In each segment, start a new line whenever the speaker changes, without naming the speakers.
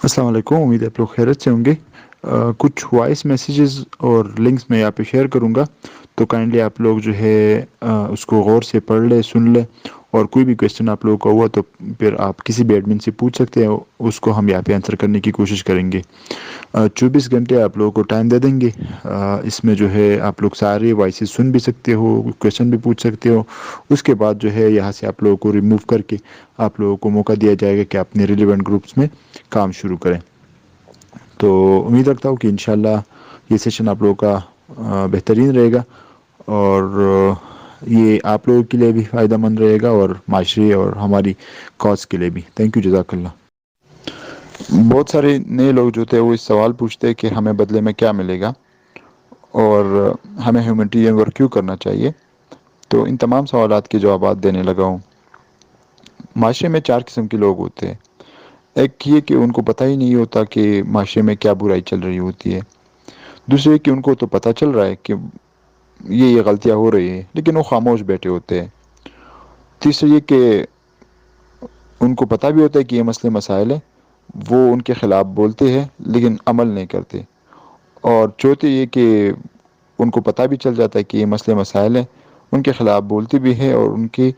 السلام علیکم، امید ہے آپ لوگ خیریت سے ہوں گے۔ کچھ وائس میسیجز اور لنکس میں یہاں پہ شیئر کروں گا، تو کائنڈلی آپ لوگ جو ہے اس کو غور سے پڑھ لیں، سن لیں، اور کوئی بھی کویشچن آپ لوگوں کا ہوا تو پھر آپ کسی بھی ایڈمن سے پوچھ سکتے ہیں، اس کو ہم یہاں پہ آنسر کرنے کی کوشش کریں گے۔ 24 گھنٹے آپ لوگوں کو ٹائم دے دیں گے۔ اس میں جو ہے آپ لوگ سارے وائسز سن بھی سکتے ہو، کویشچن بھی پوچھ سکتے ہو۔ اس کے بعد جو ہے یہاں سے آپ لوگوں کو ریموو کر کے آپ لوگوں کو موقع دیا جائے گا کہ اپنے ریلیونٹ گروپس میں کام شروع کریں۔ تو امید رکھتا ہوں کہ انشاءاللہ یہ سیشن آپ لوگوں کا بہترین رہے گا، اور یہ آپ لوگوں کے لیے بھی فائدہ مند رہے گا، اور معاشرے اور ہماری کاز کے لیے بھی۔ تھینک یو، جزاک اللہ۔ بہت سارے نئے لوگ جو تھے وہ اس سوال پوچھتے کہ ہمیں بدلے میں کیا ملے گا، اور ہمیں ہیومینٹیرین ورک کیوں کرنا چاہیے۔ تو ان تمام سوالات کے جوابات دینے لگا ہوں۔ معاشرے میں 4 قسم کے لوگ ہوتے ہیں۔ ایک یہ کہ ان کو پتہ ہی نہیں ہوتا کہ معاشرے میں کیا برائی چل رہی ہوتی ہے۔ دوسرے کہ ان کو تو پتہ چل رہا ہے کہ یہ غلطیاں ہو رہی ہیں، لیکن وہ خاموش بیٹھے ہوتے ہیں۔ تیسرے یہ کہ ان کو پتہ بھی ہوتا ہے کہ یہ مسئلے مسائل ہیں، وہ ان کے خلاف بولتے ہیں لیکن عمل نہیں کرتے۔ اور چوتھے یہ کہ ان کو پتہ بھی چل جاتا ہے کہ یہ مسئلے مسائل ہیں، ان کے خلاف بولتے بھی ہیں، اور ان کے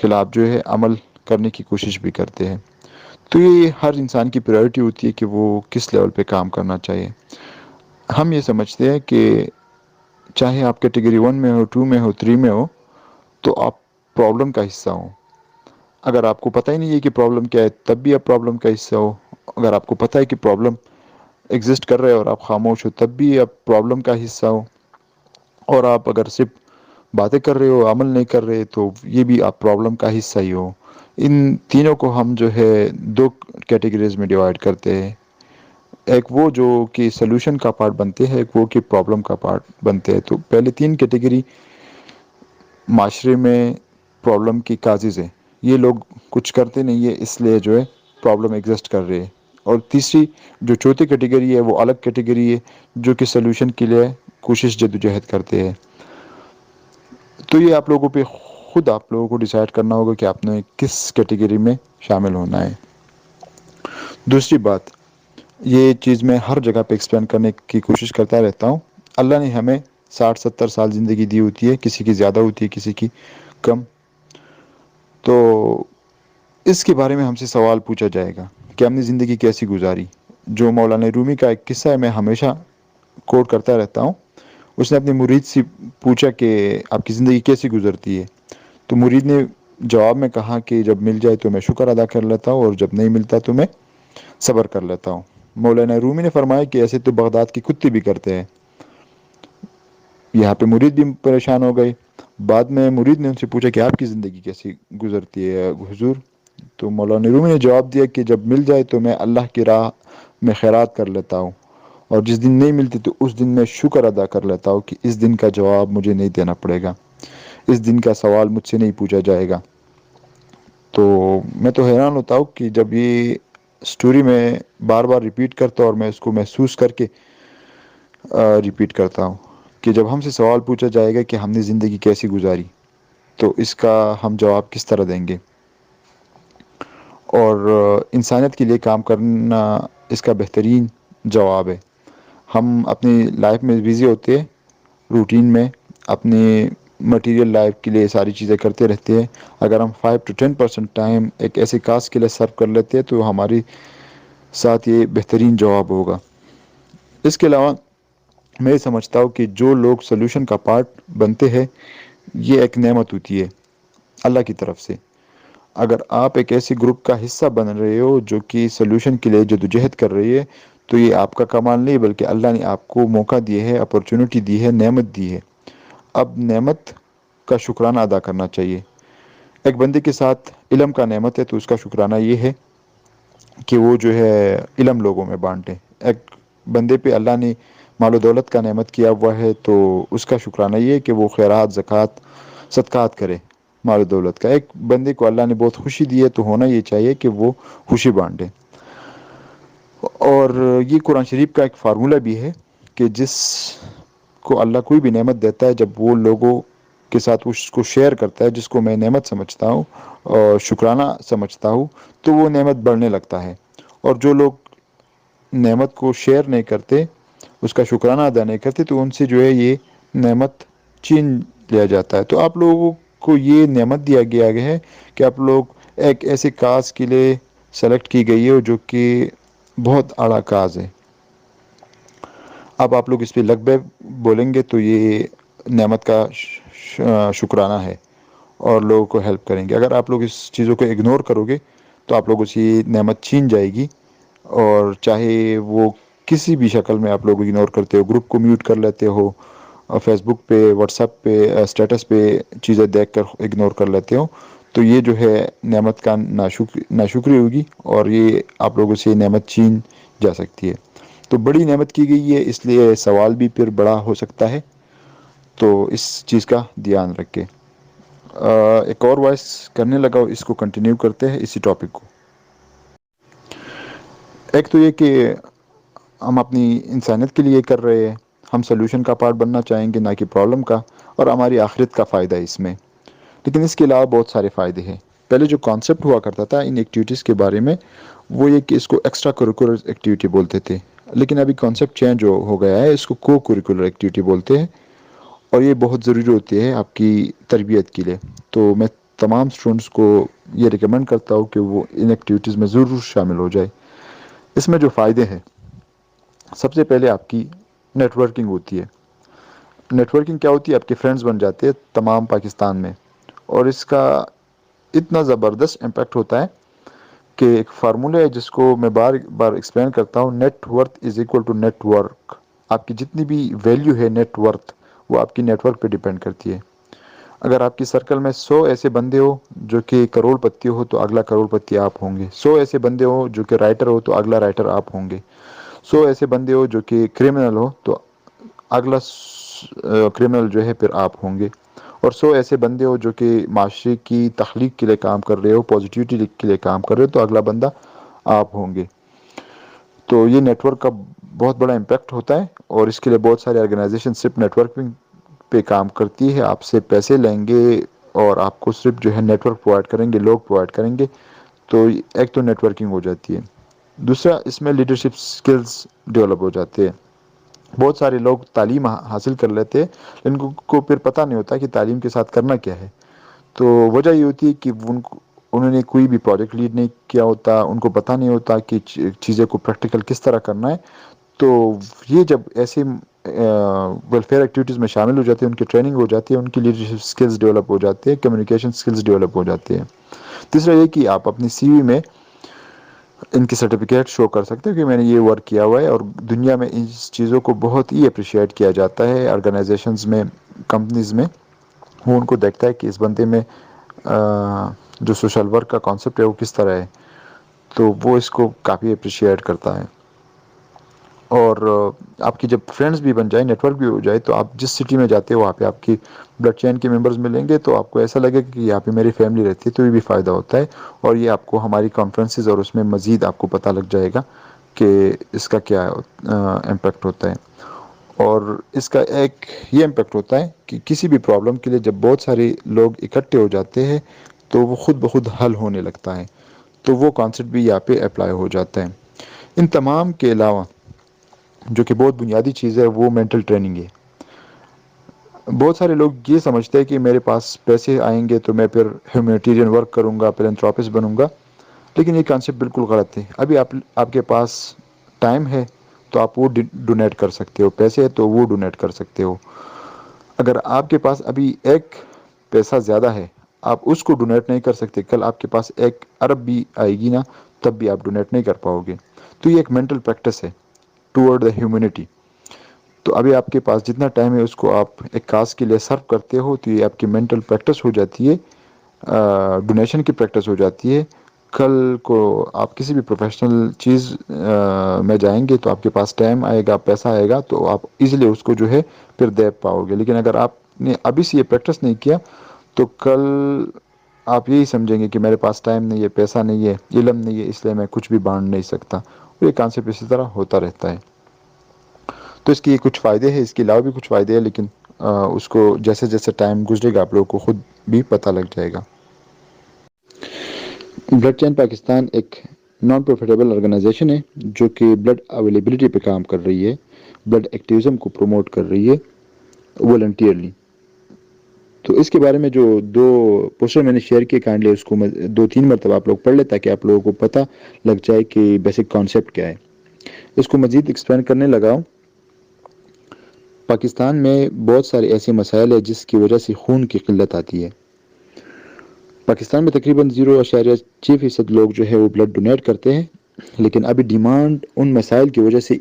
خلاف جو ہے عمل کرنے کی کوشش بھی کرتے ہیں۔ تو یہ ہر انسان کی پریورٹی ہوتی ہے کہ وہ کس لیول پہ کام کرنا چاہیے۔ ہم یہ سمجھتے ہیں کہ چاہے آپ کیٹیگری 1 میں ہو، 2 میں ہو، 3 میں ہو، تو آپ پرابلم کا حصہ ہوں۔ اگر آپ کو پتہ ہی نہیں ہے کہ پرابلم کیا ہے، تب بھی آپ پرابلم کا حصہ ہو۔ اگر آپ کو پتہ ہے کہ پرابلم ایگزسٹ کر رہے اور آپ خاموش ہو، تب بھی آپ پرابلم کا حصہ ہو۔ اور آپ اگر صرف باتیں کر رہے ہو، عمل نہیں کر رہے، تو یہ بھی آپ پرابلم کا حصہ ہی ہو۔ ان تینوں کو ہم جو ہے 2 کیٹیگریز میں ڈیوائڈ کرتے ہیں۔ ایک وہ جو کہ سلوشن کا پارٹ بنتے ہیں، ایک وہ کہ پرابلم کا پارٹ بنتے ہیں۔ تو پہلے 3 کیٹیگری معاشرے میں پرابلم کی کازز ہیں۔ یہ لوگ کچھ کرتے نہیں ہے، اس لیے جو ہے پرابلم ایگزسٹ کر رہے ہیں۔ اور تیسری جو چوتھی کیٹیگری ہے وہ الگ کیٹیگری ہے، جو کہ سلوشن کے لیے کوشش جدوجہد کرتے ہیں۔ تو یہ آپ لوگوں پہ خود آپ لوگوں کو ڈیسائیڈ کرنا ہوگا کہ آپ نے کس کیٹیگری میں شامل ہونا ہے۔ دوسری بات، یہ چیز میں ہر جگہ پہ ایکسپلین کرنے کی کوشش کرتا رہتا ہوں۔ اللہ نے ہمیں 60-70 سال زندگی دی ہوتی ہے، کسی کی زیادہ ہوتی ہے، کسی کی کم۔ تو اس کے بارے میں ہم سے سوال پوچھا جائے گا کہ ہم نے زندگی کیسی گزاری۔ جو مولانا رومی کا ایک قصہ ہے، میں ہمیشہ کوٹ کرتا رہتا ہوں۔ اس نے اپنے مرید سے پوچھا کہ آپ کی زندگی کیسی گزرتی ہے، تو مرید نے جواب میں کہا کہ جب مل جائے تو میں شکر ادا کر لیتا ہوں، اور جب نہیں ملتا تو میں صبر کر لیتا ہوں۔ مولانا رومی نے فرمایا کہ ایسے تو بغداد کے کتے بھی کرتے ہیں۔ یہاں پہ مرید بھی پریشان ہو گئے۔ بعد میں مرید نے ان سے پوچھا کہ آپ کی زندگی کیسی گزرتی ہے حضور؟ تو مولانا رومی نے جواب دیا کہ جب مل جائے تو میں اللہ کی راہ میں خیرات کر لیتا ہوں، اور جس دن نہیں ملتی تو اس دن میں شکر ادا کر لیتا ہوں کہ اس دن کا جواب مجھے نہیں دینا پڑے گا، اس دن کا سوال مجھ سے نہیں پوچھا جائے گا۔ تو میں تو حیران ہوتا ہوں کہ جب یہ سٹوری میں بار بار ریپیٹ کرتا ہوں، اور میں اس کو محسوس کر کے ریپیٹ کرتا ہوں کہ جب ہم سے سوال پوچھا جائے گا کہ ہم نے زندگی کیسی گزاری، تو اس کا ہم جواب کس طرح دیں گے۔ اور انسانیت کے لیے کام کرنا اس کا بہترین جواب ہے۔ ہم اپنی لائف میں بزی ہوتے ہیں، روٹین میں اپنی مٹیریل لائف کے لیے ساری چیزیں کرتے رہتے ہیں۔ اگر ہم 5 to 10% ٹائم ایک ایسی کاز کے لیے سرو کر لیتے ہیں تو ہماری ساتھ یہ بہترین جواب ہوگا۔ اس کے علاوہ میں یہ سمجھتا ہوں کہ جو لوگ سلوشن کا پارٹ بنتے ہیں، یہ ایک نعمت ہوتی ہے اللہ کی طرف سے۔ اگر آپ ایک ایسی گروپ کا حصہ بن رہے ہو جو کہ سلوشن کے لیے جدوجہد کر رہی ہے، تو یہ آپ کا کمال نہیں، بلکہ اللہ نے آپ کو موقع دیا ہے، اپرچونٹی دی ہے، نعمت دی ہے۔ اب نعمت کا شکرانہ ادا کرنا چاہیے۔ ایک بندے کے ساتھ علم کا نعمت ہے تو اس کا شکرانہ یہ ہے کہ وہ جو ہے علم لوگوں میں بانٹے۔ ایک بندے پہ اللہ نے مال و دولت کا نعمت کیا ہوا ہے تو اس کا شکرانہ یہ ہے کہ وہ خیرات، زکوٰۃ، صدقات کرے مال و دولت کا۔ ایک بندے کو اللہ نے بہت خوشی دی ہے تو ہونا یہ چاہیے کہ وہ خوشی بانٹے۔ اور یہ قرآن شریف کا ایک فارمولہ بھی ہے کہ جس کو اللہ کوئی بھی نعمت دیتا ہے، جب وہ لوگوں کے ساتھ اس کو شیئر کرتا ہے، جس کو میں نعمت سمجھتا ہوں اور شکرانہ سمجھتا ہوں، تو وہ نعمت بڑھنے لگتا ہے۔ اور جو لوگ نعمت کو شیئر نہیں کرتے، اس کا شکرانہ ادا نہیں کرتے، تو ان سے جو ہے یہ نعمت چھین لیا جاتا ہے۔ تو آپ لوگوں کو یہ نعمت دیا گیا ہے کہ آپ لوگ ایک ایسے کاز کے لیے سلیکٹ کی گئی ہے جو کہ بہت اعلیٰ کاز ہے۔ اب آپ لوگ اس پہ لگ بھگ بولیں گے تو یہ نعمت کا شکرانہ ہے اور لوگوں کو ہیلپ کریں گے۔ اگر آپ لوگ اس چیزوں کو اگنور کرو گے تو آپ لوگوں سے یہ نعمت چھین جائے گی، اور چاہے وہ کسی بھی شکل میں آپ لوگ اگنور کرتے ہو، گروپ کو میوٹ کر لیتے ہو، فیس بک پہ، واٹس ایپ پہ، اسٹیٹس پہ چیزیں دیکھ کر اگنور کر لیتے ہو، تو یہ جو ہے نعمت کا ناشکری ہوگی، اور یہ آپ لوگوں سے نعمت چھین جا سکتی ہے۔ تو بڑی نعمت کی گئی ہے، اس لیے سوال بھی پھر بڑا ہو سکتا ہے، تو اس چیز کا دھیان رکھیں۔ ایک اور وائس کرنے لگا، اس کو کنٹینیو کرتے ہیں اسی ٹاپک کو۔ ایک تو یہ کہ ہم اپنی انسانیت کے لیے کر رہے ہیں، ہم سلوشن کا پارٹ بننا چاہیں گے، نہ کہ پرابلم کا، اور ہماری آخرت کا فائدہ ہے اس میں۔ لیکن اس کے علاوہ بہت سارے فائدے ہیں۔ پہلے جو کانسیپٹ ہوا کرتا تھا ان ایکٹیویٹیز کے بارے میں، وہ یہ کہ اس کو ایکسٹرا کوریکولر ایکٹیویٹی بولتے تھے، لیکن ابھی کانسیپٹ چینج ہو گیا ہے، اس کو کو کوریکولر ایکٹیویٹی بولتے ہیں، اور یہ بہت ضروری ہوتی ہے آپ کی تربیت کے لیے۔ تو میں تمام اسٹوڈنٹس کو یہ ریکمینڈ کرتا ہوں کہ وہ ان ایکٹیویٹیز میں ضرور شامل ہو جائے۔ اس میں جو فائدے ہیں، سب سے پہلے آپ کی نیٹ ورکنگ ہوتی ہے۔ نیٹ ورکنگ کیا ہوتی ہے؟ آپ کے فرینڈز بن جاتے ہیں تمام پاکستان میں، اور اس کا اتنا زبردست امپیکٹ ہوتا ہے کہ ایک فارمولہ ہے جس کو میں بار بار ایکسپلین کرتا ہوں، net worth is equal to network. آپ کی جتنی بھی ویلیو ہے نیٹ ورتھ، وہ آپ کی نیٹ ورک پہ ڈیپینڈ کرتی ہے۔ اگر آپ کی سرکل میں 100 ایسے بندے ہو جو کہ کروڑ پتی ہو، تو اگلا کروڑ پتی آپ ہوں گے۔ 100 ایسے بندے ہو جو کہ رائٹر ہو، تو اگلا رائٹر آپ ہوں گے۔ 100 ایسے بندے ہو جو کہ کریمنل ہو، تو اگلا کریمنل جو ہے پھر آپ ہوں گے۔ اور 100 ایسے بندے ہو جو کہ معاشرے کی تخلیق کے لیے کام کر رہے ہو، پازیٹیوٹی کے لیے کام کر رہے ہو، تو اگلا بندہ آپ ہوں گے۔ تو یہ نیٹ ورک کا بہت بڑا امپیکٹ ہوتا ہے، اور اس کے لیے بہت سارے آرگنائزیشن صرف نیٹ ورکنگ پہ کام کرتی ہے، آپ سے پیسے لیں گے اور آپ کو صرف جو ہے نیٹ ورک پرووائڈ کریں گے، لوگ پرووائڈ کریں گے۔ تو ایک تو نیٹ ورکنگ ہو جاتی ہے۔ دوسرا، اس میں لیڈرشپ سکلز ڈیولپ ہو جاتے ہیں۔ بہت سارے لوگ تعلیم حاصل کر لیتے ہیں، ان کو پھر پتہ نہیں ہوتا کہ تعلیم کے ساتھ کرنا کیا ہے۔ تو وجہ یہ ہوتی ہے کہ انہوں نے کوئی بھی پروجیکٹ لیڈ نہیں کیا ہوتا، ان کو پتہ نہیں ہوتا کہ چیزیں کو پریکٹیکل کس طرح کرنا ہے۔ تو یہ جب ایسے ویلفیئر ایکٹیویٹیز میں شامل ہو جاتے ہیں، ان کی ٹریننگ ہو جاتی ہے، ان کی لیڈرشپ سکلز ڈیولپ ہو جاتے ہیں، کمیونیکیشن سکلز ڈیولپ ہو جاتے ہیں۔ تیسرا یہ کہ آپ اپنی سی وی میں ان کی سرٹیفکیٹ شو کر سکتے ہیں کہ میں نے یہ ورک کیا ہوا ہے، اور دنیا میں ان چیزوں کو بہت ہی اپریشیٹ کیا جاتا ہے آرگنائزیشنز میں، کمپنیز میں۔ وہ ان کو دیکھتا ہے کہ اس بندے میں جو سوشل ورک کا کانسیپٹ ہے وہ کس طرح ہے، تو وہ اس کو کافی اپریشیٹ کرتا ہے۔ اور آپ کی جب فرینڈز بھی بن جائیں، نیٹ ورک بھی ہو جائے، تو آپ جس سٹی میں جاتے ہو وہاں پہ آپ کی بلڈ چین کے ممبرز ملیں گے، تو آپ کو ایسا لگے کہ یہاں پہ میری فیملی رہتی ہے، تو یہ بھی فائدہ ہوتا ہے۔ اور یہ آپ کو ہماری کانفرنسز اور اس میں مزید آپ کو پتہ لگ جائے گا کہ اس کا کیا امپیکٹ ہوتا ہے۔ اور اس کا ایک یہ امپیکٹ ہوتا ہے کہ کسی بھی پرابلم کے لیے جب بہت سارے لوگ اکٹھے ہو جاتے ہیں، تو وہ خود بخود حل ہونے لگتا ہے۔ تو وہ کانسیپٹ بھی یہاں پہ اپلائی ہو جاتا ہے۔ ان تمام کے علاوہ جو کہ بہت بنیادی چیز ہے، وہ مینٹل ٹریننگ ہے۔ بہت سارے لوگ یہ سمجھتے ہیں کہ میرے پاس پیسے آئیں گے تو میں پھر ہیومینیٹیرین ورک کروں گا، فلینتھراپسٹ بنوں گا، لیکن یہ کانسیپٹ بالکل غلط ہے۔ ابھی آپ کے پاس ٹائم ہے تو آپ وہ ڈونیٹ کر سکتے ہو، پیسے ہے تو وہ ڈونیٹ کر سکتے ہو۔ اگر آپ کے پاس ابھی ایک پیسہ زیادہ ہے، آپ اس کو ڈونیٹ نہیں کر سکتے، کل آپ کے پاس 1 ارب بھی آئے گی نا، تب بھی آپ ڈونیٹ نہیں کر پاؤ گے۔ تو یہ ایک مینٹل پریکٹس ہے ٹورڈ دا ہیومینٹی۔ تو ابھی آپ کے پاس جتنا ٹائم ہے اس کو آپ ایک کاز کے لیے سرو کرتے ہو، تو یہ آپ کی مینٹل پریکٹس ہو جاتی ہے، ڈونیشن کی پریکٹس ہو جاتی ہے۔ کل کو آپ کسی بھی پروفیشنل چیز میں جائیں گے تو آپ کے پاس ٹائم آئے گا، پیسہ آئے گا، تو آپ ایزیلی اس کو جو ہے پھر دے پاؤ گے۔ لیکن اگر آپ نے ابھی سے یہ پریکٹس نہیں کیا، تو کل آپ یہی سمجھیں گے کہ میرے پاس ٹائم نہیں ہے، پیسہ نہیں ہے، علم نہیں ہے، اس لیے میں کچھ بھی بانٹ نہیں سکتا۔ یہ کانسیپٹ اسی طرح ہوتا رہتا ہے۔ تو اس کے کچھ فائدے ہیں، اس کے علاوہ بھی کچھ فائدے ہیں، لیکن اس کو جیسے جیسے ٹائم گزرے گا آپ لوگوں کو خود بھی پتہ لگ جائے گا۔ بلڈ چین پاکستان ایک نان پروفیٹیبل آرگنائزیشن ہے جو کہ بلڈ اویلیبلٹی پہ کام کر رہی ہے، بلڈ ایکٹیویزم کو پروموٹ کر رہی ہے والنٹیئرلی. تو اس کے بارے میں جو 2 پوسٹر میں نے شیئر کیے، کائنڈلی اس کو 2-3 مرتبہ آپ لوگ پڑھ لیں تاکہ آپ لوگوں کو پتہ لگ جائے کہ بیسک کانسیپٹ کیا ہے. اس کو مزید ایکسپلین کرنے لگا ہوں. پاکستان میں بہت سارے ایسے مسائل ہیں جس کی وجہ سے خون کی قلت آتی ہے. پاکستان میں تقریباً 0.6% لوگ جو ہے وہ بلڈ ڈونیٹ کرتے ہیں، لیکن ابھی ڈیمانڈ ان مسائل کی وجہ سے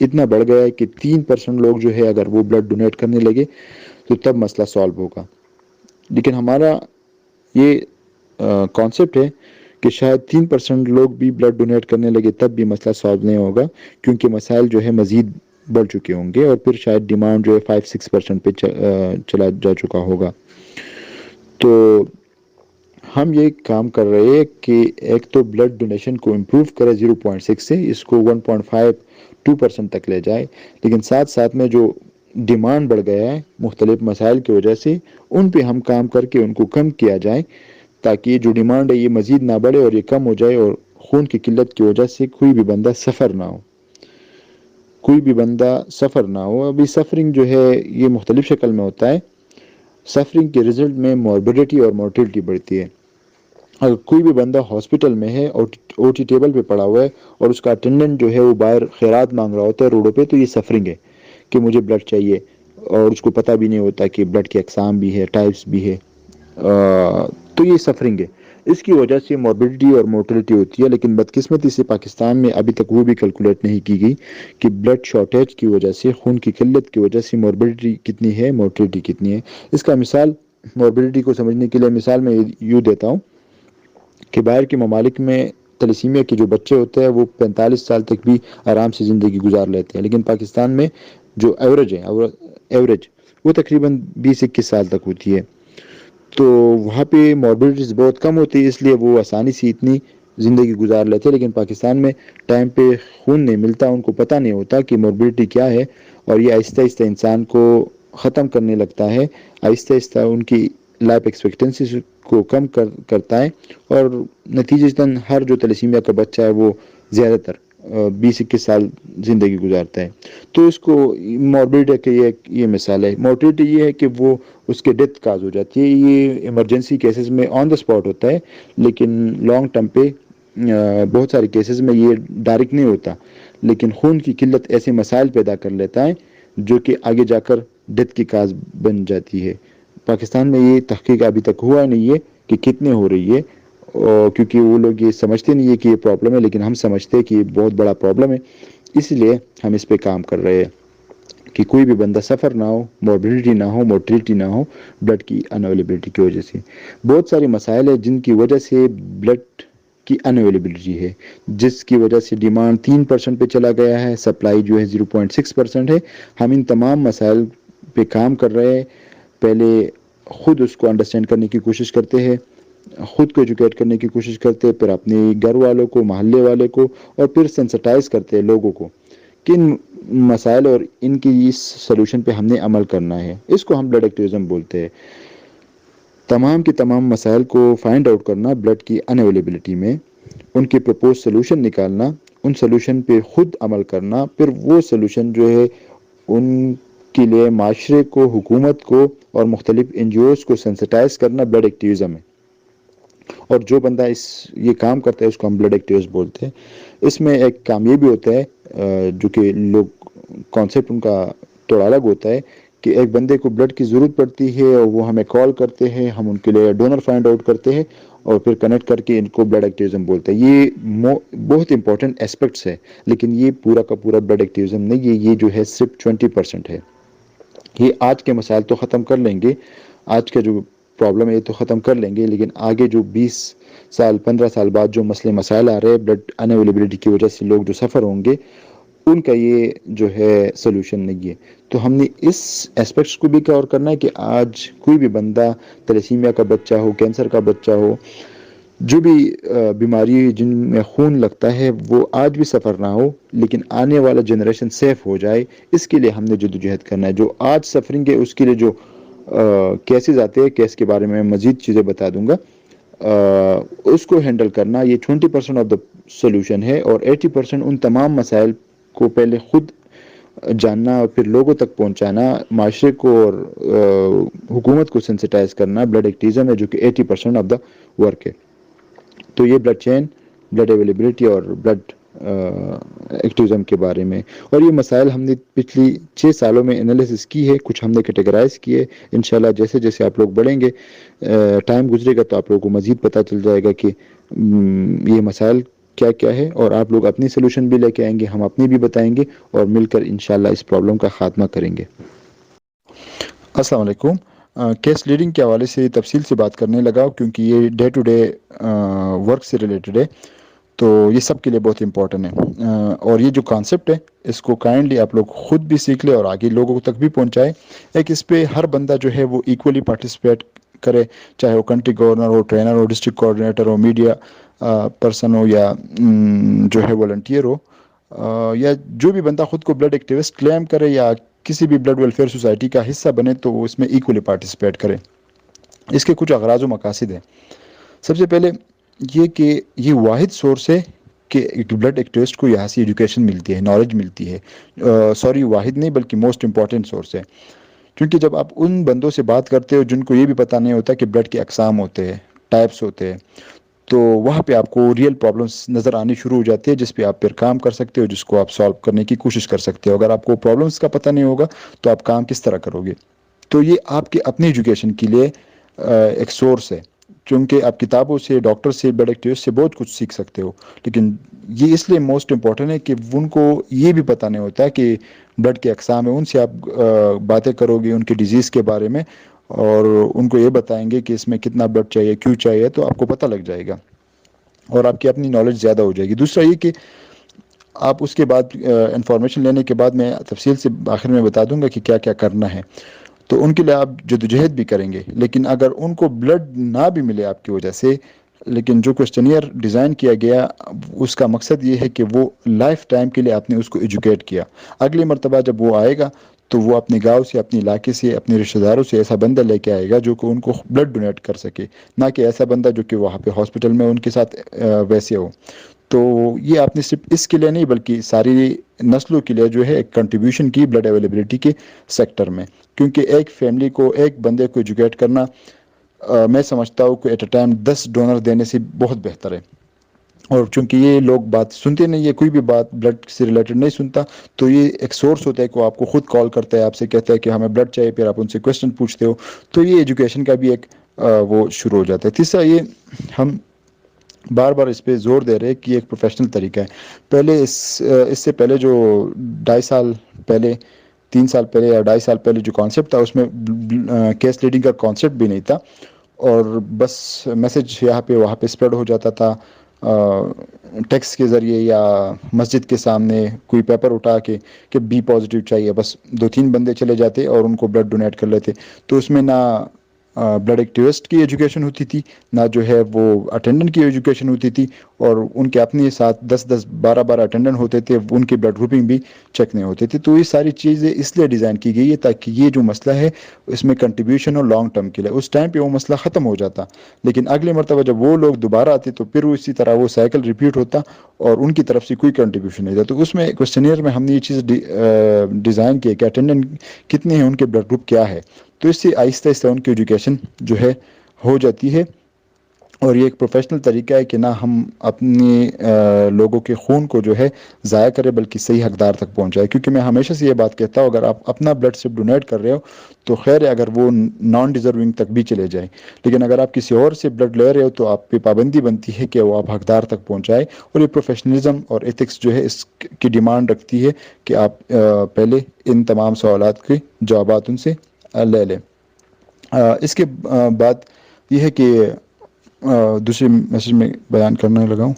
اتنا بڑھ گیا ہے کہ 3% لوگ جو ہے اگر وہ بلڈ ڈونیٹ کرنے لگے تو تب مسئلہ سالو ہوگا. لیکن ہمارا یہ کانسیپٹ ہے کہ شاید 3% لوگ بھی بلڈ ڈونیٹ کرنے لگے تب بھی مسئلہ سالو نہیں ہوگا، کیونکہ مسائل جو ہے مزید بڑھ چکے ہوں گے اور پھر شاید ڈیمانڈ جو ہے 5-6% پہ چلا جا چکا ہوگا. تو ہم یہ کام کر رہے ہیں کہ ایک تو بلڈ ڈونیشن کو امپروو کرے 0.6 سے اس کو 1.5-2% تک لے جائے، لیکن ساتھ ساتھ میں جو ڈیمانڈ بڑھ گیا ہے مختلف مسائل کی وجہ سے ان پہ ہم کام کر کے ان کو کم کیا جائے، تاکہ یہ جو ڈیمانڈ ہے یہ مزید نہ بڑھے اور یہ کم ہو جائے اور خون کی قلت کی وجہ سے کوئی بھی بندہ سفر نہ ہو، کوئی بھی بندہ سفر نہ ہو. ابھی سفرنگ جو ہے یہ مختلف شکل میں ہوتا ہے. سفرنگ کے رزلٹ میں موربیڈیٹی اور مورٹیلٹی بڑھتی ہے. اگر کوئی بھی بندہ ہاسپٹل میں ہے اور او ٹی ٹیبل پہ پڑا ہوا ہے اور اس کا اٹینڈنٹ جو ہے وہ باہر خیرات مانگ رہا ہوتا ہے روڈوں پہ، تو یہ سفرنگ ہے کہ مجھے بلڈ چاہیے، اور اس کو پتہ بھی نہیں ہوتا کہ بلڈ کے اقسام بھی ہے، ٹائپس بھی ہے. تو یہ سفرنگ ہے. اس کی وجہ سے موربیڈیٹی اور مورٹلٹی ہوتی ہے. لیکن بدقسمتی سے پاکستان میں ابھی تک وہ بھی کیلکولیٹ نہیں کی گئی کہ بلڈ شارٹیج کی وجہ سے، خون کی قلت کی وجہ سے موربیڈیٹی کتنی ہے، مورٹلٹی کتنی ہے. اس کا مثال، موربیڈیٹی کو سمجھنے کے لیے مثال میں یوں دیتا ہوں کہ باہر کے ممالک میں تلیسیمیا کے جو بچے ہوتے ہیں وہ 45 سال تک بھی آرام سے زندگی گزار لیتے ہیں، لیکن پاکستان میں جو ایوریج وہ تقریباً 20-21 سال تک ہوتی ہے. تو وہاں پہ موربیڈیٹیز بہت کم ہوتی ہے، اس لیے وہ آسانی سے اتنی زندگی گزار لیتے ہیں. لیکن پاکستان میں ٹائم پہ خون نہیں ملتا، ان کو پتہ نہیں ہوتا کہ موربیڈیٹی کیا ہے، اور یہ آہستہ آہستہ انسان کو ختم کرنے لگتا ہے. آہستہ آہستہ ان کی لائف ایکسپیکٹنسی کو کم کرتا ہے، اور نتیجتاً ہر جو تلیسیمیا کا بچہ ہے وہ زیادہ تر 20-21 سال زندگی گزارتا ہے. تو اس کو موربیڈیٹی کی یہ مثال ہے. مورٹیلٹی یہ ہے کہ وہ اس کے ڈیتھ کاز ہو جاتی ہے. یہ ایمرجنسی کیسز میں آن دا اسپاٹ ہوتا ہے، لیکن لانگ ٹرم پہ بہت سارے کیسز میں یہ ڈائریکٹ نہیں ہوتا، لیکن خون کی قلت ایسے مسائل پیدا کر لیتا ہے جو کہ آگے جا کر ڈیتھ کی کاز بن جاتی ہے. پاکستان میں یہ تحقیق ابھی تک ہوا نہیں ہے کہ کتنے ہو رہی ہے، کیونکہ وہ لوگ یہ سمجھتے نہیں ہے کہ یہ پرابلم ہے، لیکن ہم سمجھتے ہیں کہ یہ بہت بڑا پرابلم ہے. اس لیے ہم اس پہ کام کر رہے ہیں کہ کوئی بھی بندہ سفر نہ ہو، موربیڈیٹی نہ ہو، مورٹیلٹی نہ ہو بلڈ کی ان اویلیبلٹی کی وجہ سے. بہت سارے مسائل ہیں جن کی وجہ سے بلڈ کی ان اویلیبلٹی ہے، جس کی وجہ سے ڈیمانڈ 3% پہ چلا گیا ہے، سپلائی جو ہے 0.6% ہے. ہم ان تمام مسائل پہ کام کر رہے ہیں. پہلے خود اس کو انڈرسٹینڈ کرنے کی کوشش کرتے ہیں، خود کو ایجوکیٹ کرنے کی کوشش کرتے ہیں، پھر اپنے گھر والوں کو، محلے والے کو، اور پھر سینسٹائز کرتے ہیں لوگوں کو کن مسائل اور ان کی اس سلوشن پہ ہم نے عمل کرنا ہے. اس کو ہم بلڈ ایکٹیویزم بولتے ہیں. تمام کے تمام مسائل کو فائنڈ آؤٹ کرنا بلڈ کی ان اویلیبلٹی میں، ان کے پرپوز سلوشن نکالنا، ان سلوشن پہ خود عمل کرنا، پھر وہ سلوشن جو ہے ان کے لیے معاشرے کو، حکومت کو اور مختلف این جی اوز کو سینسٹائز کرنا بلڈ ایکٹیویزم ہے. اور جو بندہ یہ کام کرتا ہے اس کو ہم بلڈ ایکٹیویسٹ بولتے ہیں. اس میں ایک کام یہ بھی ہوتا ہے جو کہ لوگ کانسیپٹ ان کا تھوڑا الگ ہوتا ہے کہ ایک بندے کو بلڈ کی ضرورت پڑتی ہے اور وہ ہمیں کال کرتے ہیں، ہم ان کے لیے ڈونر فائنڈ آؤٹ کرتے ہیں اور پھر کنیکٹ کر کے ان کو بلڈ ایکٹیویزم بولتے ہیں. یہ بہت امپورٹنٹ اسپیکٹس ہے، لیکن یہ پورا کا پورا بلڈ ایکٹیویزم نہیں ہے. یہ جو ہے صرف 20% ہے. یہ آج کے مسائل تو ختم کر لیں گے، آج کا جو پرابلم ہے یہ تو ختم کر لیں گے، لیکن آگے جو 20 سال 15 سال بعد جو مسائل آ رہے ہیں بلڈ ان اویلیبلٹی کی وجہ سے، لوگ جو سفر ہوں گے ان کا یہ جو ہے سلوشن نہیں ہے. تو ہم نے اس اسپیکٹس کو بھی کور کرنا ہے کہ آج کوئی بھی بندہ تلیسیمیا کا بچہ ہو، کینسر کا بچہ ہو، جو بھی بیماری جن میں خون لگتا ہے وہ آج بھی سفر نہ ہو، لیکن آنے والا جنریشن سیف ہو جائے. اس کے لیے ہم نے جدوجہد کرنا ہے. جو آج سفرنگ ہے اس کے لیے جو کیسز آتے ہیں، کیس کے بارے میں مزید چیزیں بتا دوں گا، اس کو ہینڈل کرنا. یہ 20% آف دا سولوشن ہے، اور 80% ان تمام مسائل کو پہلے خود جاننا اور پھر لوگوں تک پہنچانا، معاشرے کو اور حکومت کو سینسٹائز کرنا بلڈ ایکٹیزم ہے، جو کہ 80% آف دا ورک ہے۔ تو یہ بلڈ چین، بلڈ اویلیبلٹی اور بلڈ ایکٹیزم کے بارے میں، اور یہ مسائل ہم نے پچھلی 6 سالوں میں انالیسس کی ہے، کچھ ہم نے کیٹیگرائز کیے۔ انشاءاللہ جیسے جیسے آپ لوگ بڑھیں گے، ٹائم گزرے گا، تو آپ لوگوں کو مزید پتہ چل جائے گا کہ یہ مسائل کیا کیا ہے، اور آپ لوگ اپنی سلوشن بھی لے کے آئیں گے، ہم اپنی بھی بتائیں گے، اور مل کر انشاءاللہ اس پرابلم کا خاتمہ کریں گے۔ السلام علیکم۔ کیس لیڈنگ کے حوالے سے تفصیل سے بات کرنے لگا کیونکہ یہ ڈے ٹو ڈے ورک سے ریلیٹڈ ہے، تو یہ سب کے لیے بہت امپورٹنٹ ہے، اور یہ جو کانسیپٹ ہے اس کو کائنڈلی آپ لوگ خود بھی سیکھ لیں اور آگے لوگوں تک بھی پہنچائیں۔ ایک اس پہ ہر بندہ جو ہے وہ ایکولی پارٹیسپیٹ کرے، چاہے وہ country governor who, trainer who, district coordinator who, media person who, یا جو ہے والنٹیئر ہو، یا جو بھی بندہ خود کو بلڈ ایکٹیوسٹ کلیم کرے یا کسی بھی بلڈ ویلفیئر سوسائٹی کا حصہ بنے، تو وہ اس میں ایکولی پارٹیسپیٹ کرے۔ اس کے کچھ اغراض و مقاصد ہیں۔ سب سے پہلے یہ کہ یہ واحد سورس ہے کہ ایک بلڈ ایکٹیوسٹ کو یہاں سے ایجوکیشن ملتی ہے، نالج ملتی ہے، واحد نہیں بلکہ موسٹ امپورٹنٹ سورس ہے، کیونکہ جب آپ ان بندوں سے بات کرتے ہو جن کو یہ بھی پتہ نہیں ہوتا کہ بلڈ کے اقسام ہوتے ہیں، ٹائپس ہوتے ہیں، تو وہاں پہ آپ کو ریئل پرابلمس نظر آنی شروع ہو جاتی ہے، جس پہ آپ پھر کام کر سکتے ہو، جس کو آپ سالو کرنے کی کوشش کر سکتے ہو۔ اگر آپ کو پرابلمس کا پتہ نہیں ہوگا تو آپ کام کس طرح کرو گے؟ تو یہ آپ کے اپنی ایجوکیشن کے لیے ایک سورس ہے، چونکہ آپ کتابوں سے، ڈاکٹر سے، بلڈ ایکٹیوسٹ سے بہت کچھ سیکھ سکتے ہو، لیکن یہ اس لیے موسٹ امپورٹنٹ ہے کہ ان کو یہ بھی پتہ نہیں ہوتا کہ بلڈ کے اقسام ہیں۔ ان سے آپ باتیں کرو گے ان کی ڈیزیز کے بارے میں، اور ان کو یہ بتائیں گے کہ اس میں کتنا بلڈ چاہیے، کیوں چاہیے، تو آپ کو پتہ لگ جائے گا اور آپ کی اپنی نالج زیادہ ہو جائے گی۔ دوسرا یہ کہ آپ اس کے بعد انفارمیشن لینے کے بعد میں تفصیل سے آخر میں بتا دوں گا کہ کیا کیا کرنا ہے، تو ان کے لیے آپ جدوجہد بھی کریں گے۔ لیکن اگر ان کو بلڈ نہ بھی ملے آپ کی وجہ سے، لیکن جو کوسچنیئر ڈیزائن کیا گیا اس کا مقصد یہ ہے کہ وہ لائف ٹائم کے لیے آپ نے اس کو ایجوکیٹ کیا۔ اگلی مرتبہ جب وہ آئے گا تو وہ اپنے گاؤں سے، اپنے علاقے سے، اپنے رشتہ داروں سے ایسا بندہ لے کے آئے گا جو کہ ان کو بلڈ ڈونیٹ کر سکے، نہ کہ ایسا بندہ جو کہ وہاں پہ ہاسپٹل میں ان کے ساتھ ویسے ہو۔ تو یہ آپ نے صرف اس کے لیے نہیں بلکہ ساری نسلوں کے لیے جو ہے ایک کنٹریبیوشن کی بلڈ اویلیبلٹی کے سیکٹر میں، کیونکہ ایک فیملی کو، ایک بندے کو ایجوکیٹ کرنا، میں سمجھتا ہوں کہ ایٹ اے ٹائم 10 ڈونر دینے سے بہت بہتر ہے۔ اور چونکہ یہ لوگ بات سنتے نہیں ہے، کوئی بھی بات بلڈ سے ریلیٹڈ نہیں سنتا، تو یہ ایک سورس ہوتا ہے کہ وہ آپ کو خود کال کرتا ہے، آپ سے کہتا ہے کہ ہمیں بلڈ چاہیے، پھر آپ ان سے کویسچن پوچھتے ہو، تو یہ ایجوکیشن کا بھی ایک وہ شروع ہو جاتا ہے۔ تیسرا یہ، ہم بار بار اس پہ زور دے رہے ہیں کہ یہ ایک پروفیشنل طریقہ ہے۔ پہلے اس سے پہلے جو 2.5 سال پہلے، 3 سال پہلے یا 2.5 سال پہلے جو کانسیپٹ تھا، اس میں کیس لیڈنگ کا کانسیپٹ بھی نہیں تھا، اور بس میسج یہاں پہ وہاں پہ اسپریڈ ہو جاتا تھا ٹیکسٹ کے ذریعے، یا مسجد کے سامنے کوئی پیپر اٹھا کے کہ بی پازیٹیو چاہیے، بس 2-3 بندے چلے جاتے اور ان کو بلڈ ڈونیٹ کر لیتے۔ تو اس میں نہ بلڈ ایکٹیوسٹ کی ایجوکیشن ہوتی تھی، نہ جو ہے وہ اٹینڈنٹ کی ایجوکیشن ہوتی تھی، اور ان کے اپنے ساتھ 10-10 12-12 اٹینڈنٹ ہوتے تھے، ان کی بلڈ گروپنگ بھی چیک نہیں ہوتی تھی۔ تو یہ ساری چیزیں اس لیے ڈیزائن کی گئی ہے تاکہ یہ جو مسئلہ ہے اس میں کنٹریبیوشن اور لانگ ٹرم کے لیے، اس ٹائم پہ وہ مسئلہ ختم ہو جاتا، لیکن اگلی مرتبہ جب وہ لوگ دوبارہ آتے تو پھر اسی طرح وہ سائیکل ریپیٹ ہوتا اور ان کی طرف سے کوئی کنٹریبیوشن نہیں تھا۔ تو اس میں کوسچنیئر میں ہم نے یہ چیز ڈیزائن کی کہ اٹینڈنٹ کتنے ہیں، ان کے بلڈ گروپ کیا ہے، تو اس سے آہستہ آہستہ ان کی ایجوکیشن جو ہے ہو جاتی ہے۔ اور یہ ایک پروفیشنل طریقہ ہے کہ نہ ہم اپنے لوگوں کے خون کو جو ہے ضائع کریں بلکہ صحیح حقدار تک پہنچائے، کیونکہ میں ہمیشہ سے یہ بات کہتا ہوں، اگر آپ اپنا بلڈ صرف ڈونیٹ کر رہے ہو تو خیر ہے، اگر وہ نان ڈیزرونگ تک بھی چلے جائیں، لیکن اگر آپ کسی اور سے بلڈ لے رہے ہو تو آپ پہ پابندی بنتی ہے کہ وہ آپ حقدار تک پہنچائے، اور یہ پروفیشنلزم اور ایتھکس جو ہے اس کی ڈیمانڈ رکھتی ہے کہ آپ پہلے ان تمام سوالات کے جوابات ان سے لے لیں۔ اس کے بعد یہ ہے کہ دوسرے میسج میں بیان کرنے لگا ہوں،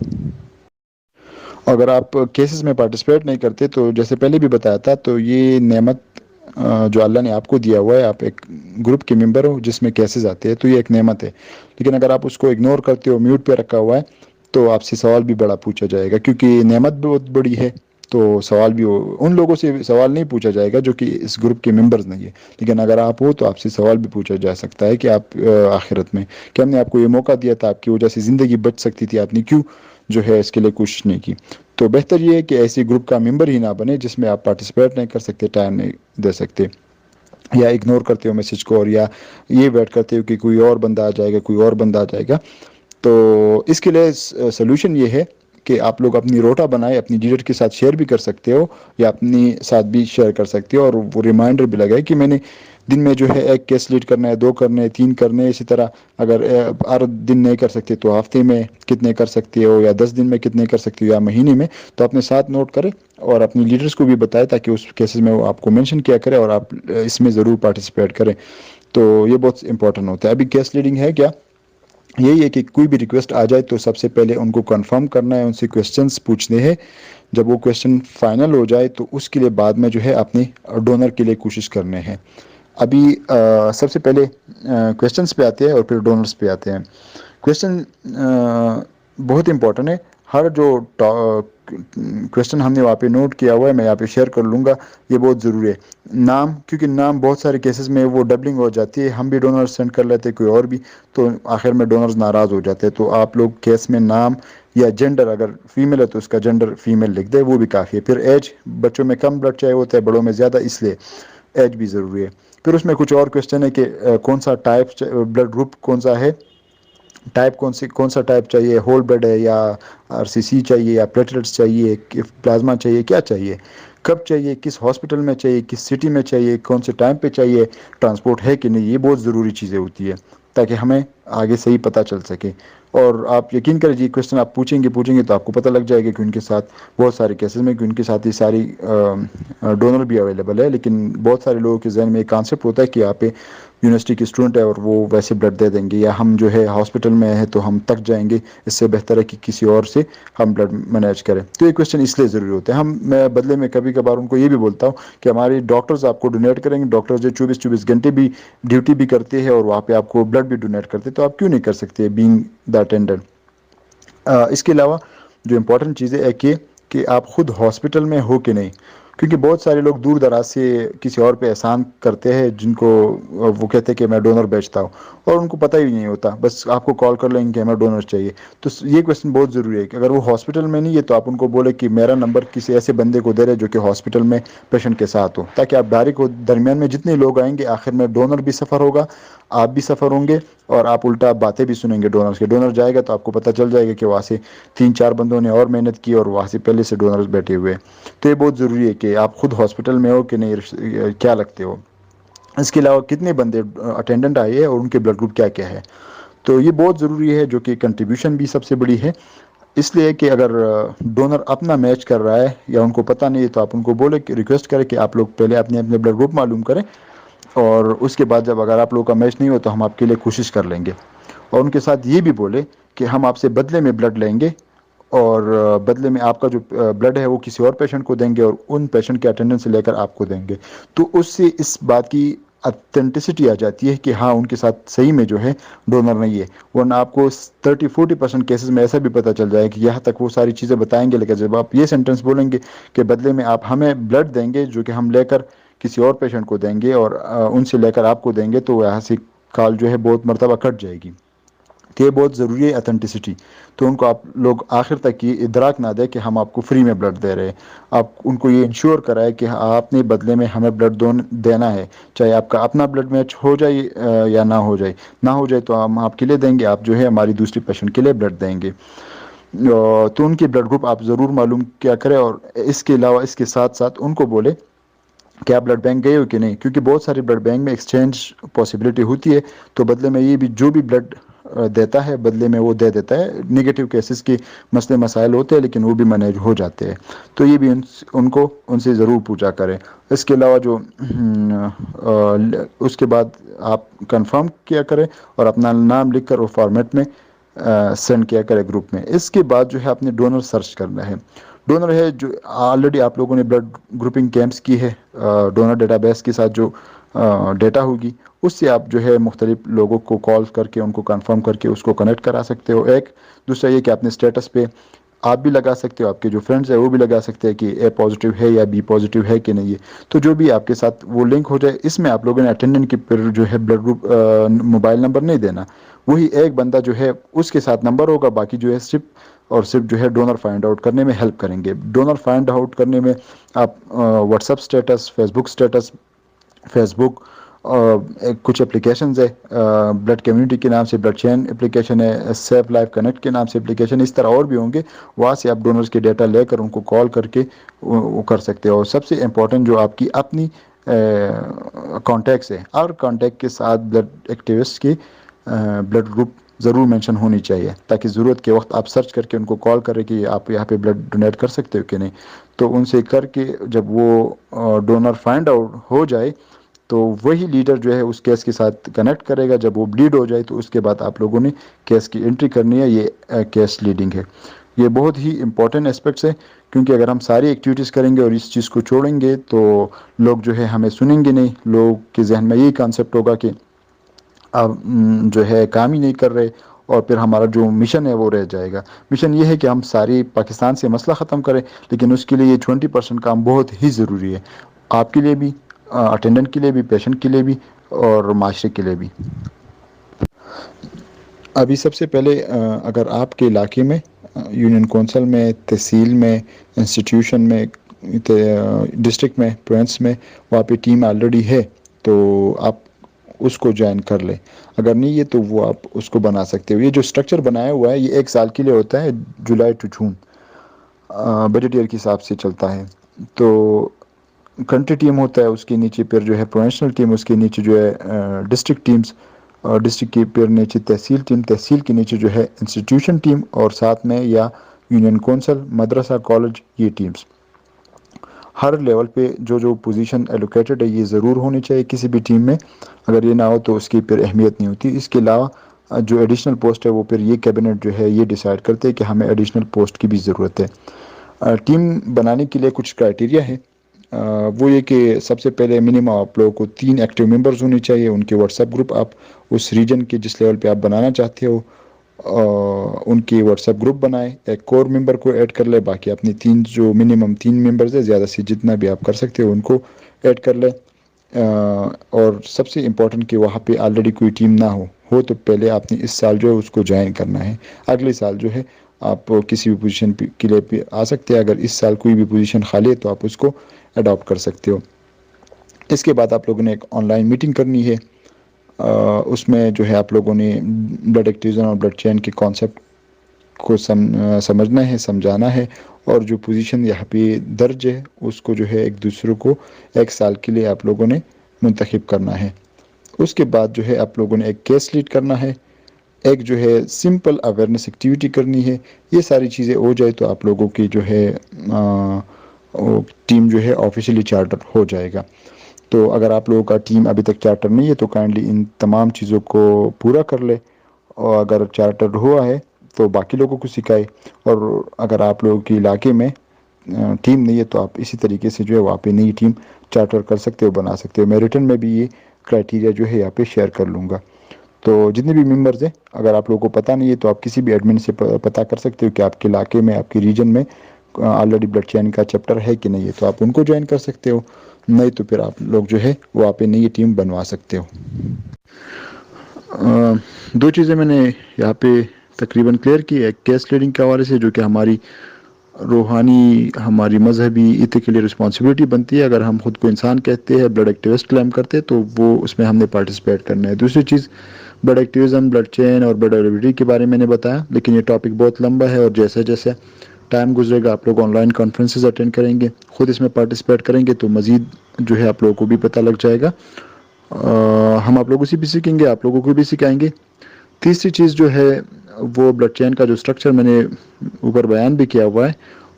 اگر آپ کیسز میں پارٹیسپیٹ نہیں کرتے تو جیسے پہلے بھی بتایا تھا، تو یہ نعمت جو اللہ نے آپ کو دیا ہوا ہے، آپ ایک گروپ کے ممبر ہو جس میں کیسز آتے ہیں، تو یہ ایک نعمت ہے، لیکن اگر آپ اس کو اگنور کرتے ہو، میوٹ پہ رکھا ہوا ہے، تو آپ سے سوال بھی بڑا پوچھا جائے گا، کیونکہ نعمت بہت بڑی ہے، تو سوال بھی ان لوگوں سے سوال نہیں پوچھا جائے گا جو کہ اس گروپ کے ممبرز نہیں ہے، لیکن اگر آپ ہو تو آپ سے سوال بھی پوچھا جا سکتا ہے کہ آپ آخرت میں کہ ہم نے آپ کو یہ موقع دیا تھا، آپ کی وجہ سے زندگی بچ سکتی تھی، آپ نے کیوں جو ہے اس کے لیے کوشش نہیں کی. تو بہتر یہ ہے کہ ایسی گروپ کا ممبر ہی نہ بنے جس میں آپ پارٹیسپیٹ نہیں کر سکتے, ٹائم نہیں دے سکتے, یا اگنور کرتے ہو میسج کو, اور یا یہ ویٹ کرتے ہو کہ کوئی اور بندہ آ جائے گا, کوئی اور بندہ آ جائے گا. تو اس کے لیے سلوشن یہ ہے کہ آپ لوگ اپنی روٹا بنائے, اپنی لیڈر کے ساتھ شیئر بھی کر سکتے ہو یا اپنی ساتھ بھی شیئر کر سکتے ہو, اور وہ ریمائنڈر بھی لگائے کہ میں نے دن میں جو ہے ایک کیس لیڈ کرنا ہے, 2 کرنے, 3 کرنے. اسی طرح اگر ہر دن نہیں کر سکتے تو ہفتے میں کتنے کر سکتے ہو, یا 10 دن میں کتنے کر سکتے ہو, یا مہینے میں. تو اپنے ساتھ نوٹ کرے اور اپنی لیڈرز کو بھی بتائے تاکہ اس کیسز میں وہ آپ کو مینشن کیا کرے اور آپ اس میں ضرور پارٹیسپیٹ کریں. تو یہ بہت امپورٹنٹ ہوتا ہے. ابھی کیس لیڈنگ ہے کیا, یہی ہے کہ کوئی بھی ریکویسٹ آ جائے تو سب سے پہلے ان کو کنفرم کرنا ہے, ان سے کویسچنس پوچھنے ہیں. جب وہ کویسچن فائنل ہو جائے تو اس کے لیے بعد میں جو ہے اپنے ڈونر کے لیے کوشش کرنے ہیں. ابھی سب سے پہلے کویسچنس پہ آتے ہیں اور پھر ڈونرس پہ آتے ہیں. کویسچن بہت امپورٹنٹ ہے. ہر جو کویسچن ہم نے وہاں پہ نوٹ کیا ہوا ہے میں یہاں پہ شیئر کر لوں گا, یہ بہت ضروری ہے. نام, کیونکہ نام بہت سارے کیسز میں وہ ڈبلنگ ہو جاتی ہے, ہم بھی ڈونر سینڈ کر لیتے کوئی اور بھی, تو آخر میں ڈونرز ناراض ہو جاتے ہیں. تو آپ لوگ کیس میں نام یا جینڈر, اگر فیمیل ہے تو اس کا جینڈر فیمیل لکھ دے, وہ بھی کافی ہے. پھر ایج, بچوں میں کم بلڈ چاہے ہوتا ہے, بڑوں میں زیادہ, اس لیے ایج بھی ضروری ہے. پھر اس میں کچھ اور کویسچن ہے کہ کون سا ٹائپ, بلڈ گروپ کون سا ہے, ٹائپ کون سا ٹائپ چاہیے, ہول بلڈ ہے یا آر سی سی چاہیے, یا پلیٹلیٹس چاہیے, پلازما چاہیے, کیا چاہیے, کب چاہیے, کس ہاسپٹل میں چاہیے, کس سٹی میں چاہیے, کون سے ٹائم پہ چاہیے, ٹرانسپورٹ ہے کہ نہیں. یہ بہت ضروری چیزیں ہوتی ہے تاکہ ہمیں آگے صحیح پتہ چل سکے. اور آپ یقین کر لیجیے کویسچن آپ پوچھیں گے تو آپ کو پتہ لگ جائے گا کہ ان کے ساتھ بہت سارے کیسز میں کہ ان کے ساتھ یہ ساری ڈونر بھی اویلیبل ہے. لیکن بہت سارے لوگوں کے ذہن میں ایک کانسیپٹ ہوتا ہے کہ یہاں پہ یونیورسٹی کے اسٹوڈنٹ ہے اور وہ ویسے بلڈ دے دیں گے, یا ہم جو ہے ہاسپٹل میں ہیں تو ہم تک جائیں گے, اس سے بہتر ہے کہ کسی اور سے ہم بلڈ مینیج کریں. تو یہ کویسچن اس لیے ضروری ہوتا ہے. میں بدلے میں کبھی کبھار ان کو یہ بھی بولتا ہوں کہ ہمارے ڈاکٹرز آپ کو ڈونیٹ کریں گے, ڈاکٹرز جو 24 گھنٹے بھی ڈیوٹی بھی کرتے ہیں اور وہاں پہ آپ کو بلڈ بھی ڈونیٹ کرتے ہیں, تو آپ کیوں نہیں کر سکتے بینگ دا اٹینڈنٹ. اس کے علاوہ جو امپورٹنٹ چیزیں ہے کہ آپ خود ہاسپٹل میں ہو کہ نہیں, کیونکہ بہت سارے لوگ دور دراز سے کسی اور پہ احسان کرتے ہیں جن کو وہ کہتے ہیں کہ میں ڈونر بیچتا ہوں, اور ان کو پتہ ہی نہیں ہوتا, بس آپ کو کال کر لیں گے کہ ہمیں ڈونر چاہیے. تو یہ کویسچن بہت ضروری ہے کہ اگر وہ ہاسپٹل میں نہیں ہے تو آپ ان کو بولے کہ میرا نمبر کسی ایسے بندے کو دے رہے جو کہ ہاسپٹل میں پیشنٹ کے ساتھ ہو, تاکہ آپ ڈائریکٹ درمیان میں جتنے لوگ آئیں گے آخر میں ڈونر بھی سفر ہوگا, آپ بھی سفر ہوں گے, اور آپ الٹا باتیں بھی سنیں گے ڈونرز کے. ڈونر جائے گا تو آپ کو پتہ چل جائے گا کہ وہاں سے 3-4 بندوں نے اور محنت کی اور وہاں سے پہلے سے ڈونرز بیٹھے ہوئے. تو یہ بہت ضروری ہے کہ آپ خود ہاسپٹل میں ہو کہ نہیں, کیا لگتے ہو. اس کے علاوہ کتنے بندے اٹینڈنٹ آئے ہیں اور ان کے بلڈ گروپ کیا کیا ہے, تو یہ بہت ضروری ہے, جو کہ کنٹریبیوشن بھی سب سے بڑی ہے. اس لیے کہ اگر ڈونر اپنا میچ کر رہا ہے یا ان کو پتہ نہیں ہے تو آپ ان کو بولے کہ ریکویسٹ کریں کہ آپ لوگ پہلے اپنے بلڈ گروپ معلوم کریں, اور اس کے بعد جب اگر آپ لوگوں کا میچ نہیں ہو تو ہم آپ کے لیے کوشش کر لیں گے. اور ان کے ساتھ یہ بھی بولے کہ ہم آپ سے بدلے میں بلڈ لیں گے, اور بدلے میں آپ کا جو بلڈ ہے وہ کسی اور پیشنٹ کو دیں گے, اور ان پیشنٹ کے اٹینڈنس سے لے کر آپ کو دیں گے. تو اس سے اس بات کی اتھینٹسٹی آ جاتی ہے کہ ہاں ان کے ساتھ صحیح میں جو ہے ڈونر نہیں ہے. ورنہ آپ کو 30-40% کیسز میں ایسا بھی پتہ چل جائے کہ یہاں تک وہ ساری چیزیں بتائیں گے, لیکن جب آپ یہ سینٹینس بولیں گے کہ بدلے میں آپ ہمیں بلڈ دیں گے جو کہ ہم لے کر کسی اور پیشنٹ کو دیں گے اور ان سے لے کر آپ کو دیں گے, تو یہاں سے کال جو ہے بہت مرتبہ کٹ جائے گی. تو یہ بہت ضروری ہے اتھینٹسٹی. تو ان کو آپ لوگ آخر تک یہ ادراک نہ دیں کہ ہم آپ کو فری میں بلڈ دے رہے ہیں. آپ ان کو یہ انشور کرائے کہ آپ نے بدلے میں ہمیں بلڈ دینا ہے, چاہے آپ کا اپنا بلڈ میچ ہو جائے یا نہ ہو جائے. نہ ہو جائے تو ہم آپ کے لیے دیں گے, آپ جو ہے ہماری دوسری پیشنٹ کے لیے بلڈ دیں گے. تو ان کے بلڈ گروپ آپ ضرور معلوم کیا کریں, اور اس کے علاوہ اس کے ساتھ ساتھ ان کو بولے کہ آپ بلڈ بینک گئے ہو کہ نہیں, کیونکہ بہت سارے بلڈ بینک میں ایکسچینج پاسبلٹی ہوتی ہے. تو بدلے میں یہ بھی جو بھی بلڈ دیتا ہے بدلے میں وہ دے دیتا ہے. نگیٹو کیسز کے مسئلے مسائل ہوتے ہیں لیکن وہ بھی مینیج ہو جاتے ہیں. تو یہ بھی ان کو ان سے ضرور پوچھا کریں. اس کے علاوہ جو اس کے بعد آپ کنفرم کیا کریں اور اپنا نام لکھ کر وہ فارمیٹ میں سینڈ کیا کرے گروپ میں. اس کے بعد جو ہے اپنے ڈونر سرچ کرنا ہے. ڈونر ہے جو آلریڈی آپ لوگوں نے بلڈ گروپنگ کیمپس کی ہے, ڈونر ڈیٹا بیس کے ساتھ جو ڈیٹا ہوگی اس سے آپ جو ہے مختلف لوگوں کو کال کر کے ان کو کنفرم کر کے اس کو کنیکٹ کرا سکتے ہو. ایک دوسرا یہ کہ اپنے اسٹیٹس پہ آپ بھی لگا سکتے ہو, آپ کے جو فرینڈز ہیں وہ بھی لگا سکتے ہیں کہ اے پازیٹیو ہے یا بی پازیٹیو ہے کہ نہیں ہے. تو جو بھی آپ کے ساتھ وہ لنک ہو جائے, اس میں آپ لوگوں نے اٹینڈنٹ کی پھر جو ہے بلڈ گروپ موبائل نمبر نہیں دینا, وہی ایک بندہ جو ہے اس کے ساتھ نمبر ہوگا, باقی جو ہے صرف اور صرف جو ہے ڈونر فائنڈ آؤٹ کرنے میں ہیلپ کریں گے. ڈونر فائنڈ آؤٹ کرنے میں آپ واٹس ایپ اسٹیٹس، فیس بک، کچھ اپلیکیشنز ہے، بلڈ کمیونٹی کے نام سے بلڈ چین اپلیکیشن ہے، سیف لائف کنیکٹ کے نام سے اپلیکیشن، اس طرح اور بھی ہوں گے. وہاں سے آپ ڈونرز کے ڈیٹا لے کر ان کو کال کر کے وہ کر سکتے ہو. اور سب سے امپورٹنٹ جو آپ کی اپنی کانٹیکٹس ہے، اور کانٹیکٹ کے ساتھ بلڈ ایکٹیوسٹ کی بلڈ گروپ ضرور مینشن ہونی چاہیے، تاکہ ضرورت کے وقت آپ سرچ کر کے ان کو کال کریں کہ آپ یہاں پہ بلڈ ڈونیٹ کر سکتے ہو کہ نہیں. تو ان سے کر کے جب وہ ڈونر فائنڈ آؤٹ ہو جائے تو وہی لیڈر جو ہے اس کیس کے ساتھ کنیکٹ کرے گا. جب وہ بلیڈ ہو جائے تو اس کے بعد آپ لوگوں نے کیس کی انٹری کرنی ہے. یہ کیس لیڈنگ ہے. یہ بہت ہی امپورٹنٹ اسپیکٹس ہے، کیونکہ اگر ہم ساری ایکٹیویٹیز کریں گے اور اس چیز کو چھوڑیں گے تو لوگ جو ہے ہمیں سنیں گے نہیں. لوگ کے ذہن میں یہی کانسیپٹ ہوگا کہ آپ جو ہے کام ہی نہیں کر رہے، اور پھر ہمارا جو مشن ہے وہ رہ جائے گا. مشن یہ ہے کہ ہم ساری پاکستان سے مسئلہ ختم کریں، لیکن اس کے لیے یہ 20% کام بہت ہی ضروری ہے، آپ کے لیے بھی، اٹینڈنٹ کے لیے بھی، پیشنٹ کے لیے بھی، اور معاشرے کے لیے بھی. ابھی سب سے پہلے اگر آپ کے علاقے میں یونین کونسل میں، تحصیل میں، انسٹیٹیوشن میں، ڈسٹرکٹ میں، پروونس میں وہاں پہ ٹیم آلریڈی ہے تو آپ اس کو جوائن کر لیں. اگر نہیں ہے تو وہ آپ اس کو بنا سکتے ہو. یہ جو اسٹرکچر بنایا ہوا ہے یہ 1 سال کے لیے ہوتا ہے، July to June, budget year کے حساب سے چلتا ہے. تو کنٹری ٹیم ہوتا ہے، اس کے نیچے پھر جو ہے پروونشنل ٹیم، اس کے نیچے جو ہے ڈسٹرکٹ ٹیمز، اور ڈسٹرکٹ کے پھر نیچے تحصیل ٹیم، تحصیل کے نیچے جو ہے انسٹیٹیوشن ٹیم، اور ساتھ میں یا یونین کونسل، مدرسہ، کالج، یہ ٹیمز. ہر لیول پہ جو جو پوزیشن ایلوکیٹڈ ہے یہ ضرور ہونی چاہیے کسی بھی ٹیم میں. اگر یہ نہ ہو تو اس کی پھر اہمیت نہیں ہوتی. اس کے علاوہ جو ایڈیشنل پوسٹ ہے وہ پھر یہ کیبنٹ جو ہے یہ ڈیسائیڈ کرتے ہیں کہ ہمیں ایڈیشنل پوسٹ کی بھی ضرورت ہے. ٹیم بنانے کے لیے کچھ کرائٹیریا ہے. وہ یہ کہ سب سے پہلے منیمم آپ لوگوں کو 3 ایکٹیو ممبرز ہونے چاہیے. ان کے واٹس ایپ گروپ آپ اس ریجن کے جس لیول پہ آپ بنانا چاہتے ہو ان کی واٹس ایپ گروپ بنائیں. ایک کور ممبر کو ایڈ کر لے، باقی اپنی 3 جو منیمم 3 ممبرز ہے، زیادہ سے جتنا بھی آپ کر سکتے ہو ان کو ایڈ کر لے. اور سب سے امپورٹنٹ کہ وہاں پہ آلریڈی کوئی ٹیم نہ ہو تو پہلے آپ نے اس سال جو ہے اس کو جوائن کرنا ہے. اگلے سال جو ہے آپ کسی بھی پوزیشن کے لیے پہ آ سکتے ہیں. اگر اس سال کوئی بھی پوزیشن خالی ہے تو آپ اس کو اڈاپٹ کر سکتے ہو. اس کے بعد آپ لوگوں نے ایک آن لائن میٹنگ کرنی ہے. اس میں جو ہے آپ لوگوں نے بلڈ ایکٹیویزن اور بلڈ چین کے کانسیپٹ کو سمجھنا ہے، سمجھانا ہے، اور جو پوزیشن یہاں پہ درج ہے اس کو جو ہے ایک دوسرے کو 1 سال کے لیے آپ لوگوں نے منتخب کرنا ہے. اس کے بعد جو ہے آپ لوگوں نے ایک کیس لیڈ کرنا ہے، ایک جو ہے سمپل اویئرنیس ایکٹیویٹی کرنی ہے. یہ ساری چیزیں ہو جائے تو آپ لوگوں کی جو ہے ٹیم جو ہے آفیشیلی چارٹر ہو جائے گا. تو اگر آپ لوگوں کا ٹیم ابھی تک چارٹر نہیں ہے تو کائنڈلی ان تمام چیزوں کو پورا کر لے، اور اگر چارٹر ہوا ہے تو باقی لوگوں کو سکھائے. اور اگر آپ لوگوں کے علاقے میں ٹیم نہیں ہے تو آپ اسی طریقے سے جو ہے وہاں پہ نئی ٹیم چارٹر کر سکتے ہو، بنا سکتے ہو. میں ریٹن میں بھی یہ کرائٹیریا جو ہے یہاں پہ شیئر کر لوں گا. تو جتنے بھی ممبرز ہیں اگر آپ لوگوں کو پتہ نہیں ہے تو آپ کسی بھی ایڈمن سے پتہ کر سکتے ہو کہ آپ کے علاقے میں، آپ کے ریجن میں آلریڈی بلڈ چین کا چیپٹر ہے کہ نہیں ہے، تو آپ ان کو جوائن کر سکتے ہو. نہیں تو پھر آپ لوگ جو ہے وہ آپ نئی ٹیم بنوا سکتے ہو. 2 چیزیں میں نے یہاں پہ تقریباً کلیئر کی. ایک کیس لیڈنگ کے حوالے سے جو کہ ہماری روحانی، ہماری مذہبی ایتھیکلی رسپانسبلٹی بنتی ہے. اگر ہم خود کو انسان کہتے ہیں، بلڈ ایکٹیوسٹ کلیم کرتے ہیں تو وہ اس میں ہم نے پارٹیسپیٹ کرنا ہے. دوسری چیز بلڈ ایکٹیویزم، بلڈ چین اور بلڈ اویلیبلٹی کے بارے میں نے بتایا، لیکن یہ ٹاپک بہت لمبا ہے اور جیسے جیسے ٹائم گزرے گا آپ لوگ آن لائن کانفرنسز اٹینڈ کریں گے، خود اس میں پارٹیسپیٹ کریں گے تو مزید جو ہے آپ لوگوں کو بھی پتہ لگ جائے گا. ہم آپ لوگوں سے بھی سیکھیں گے، آپ لوگوں کو بھی سکھائیں گے. تیسری چیز جو ہے وہ بلڈ چین کا جو سٹرکچر میں نے اوپر بیان بھی کیا ہوا ہے،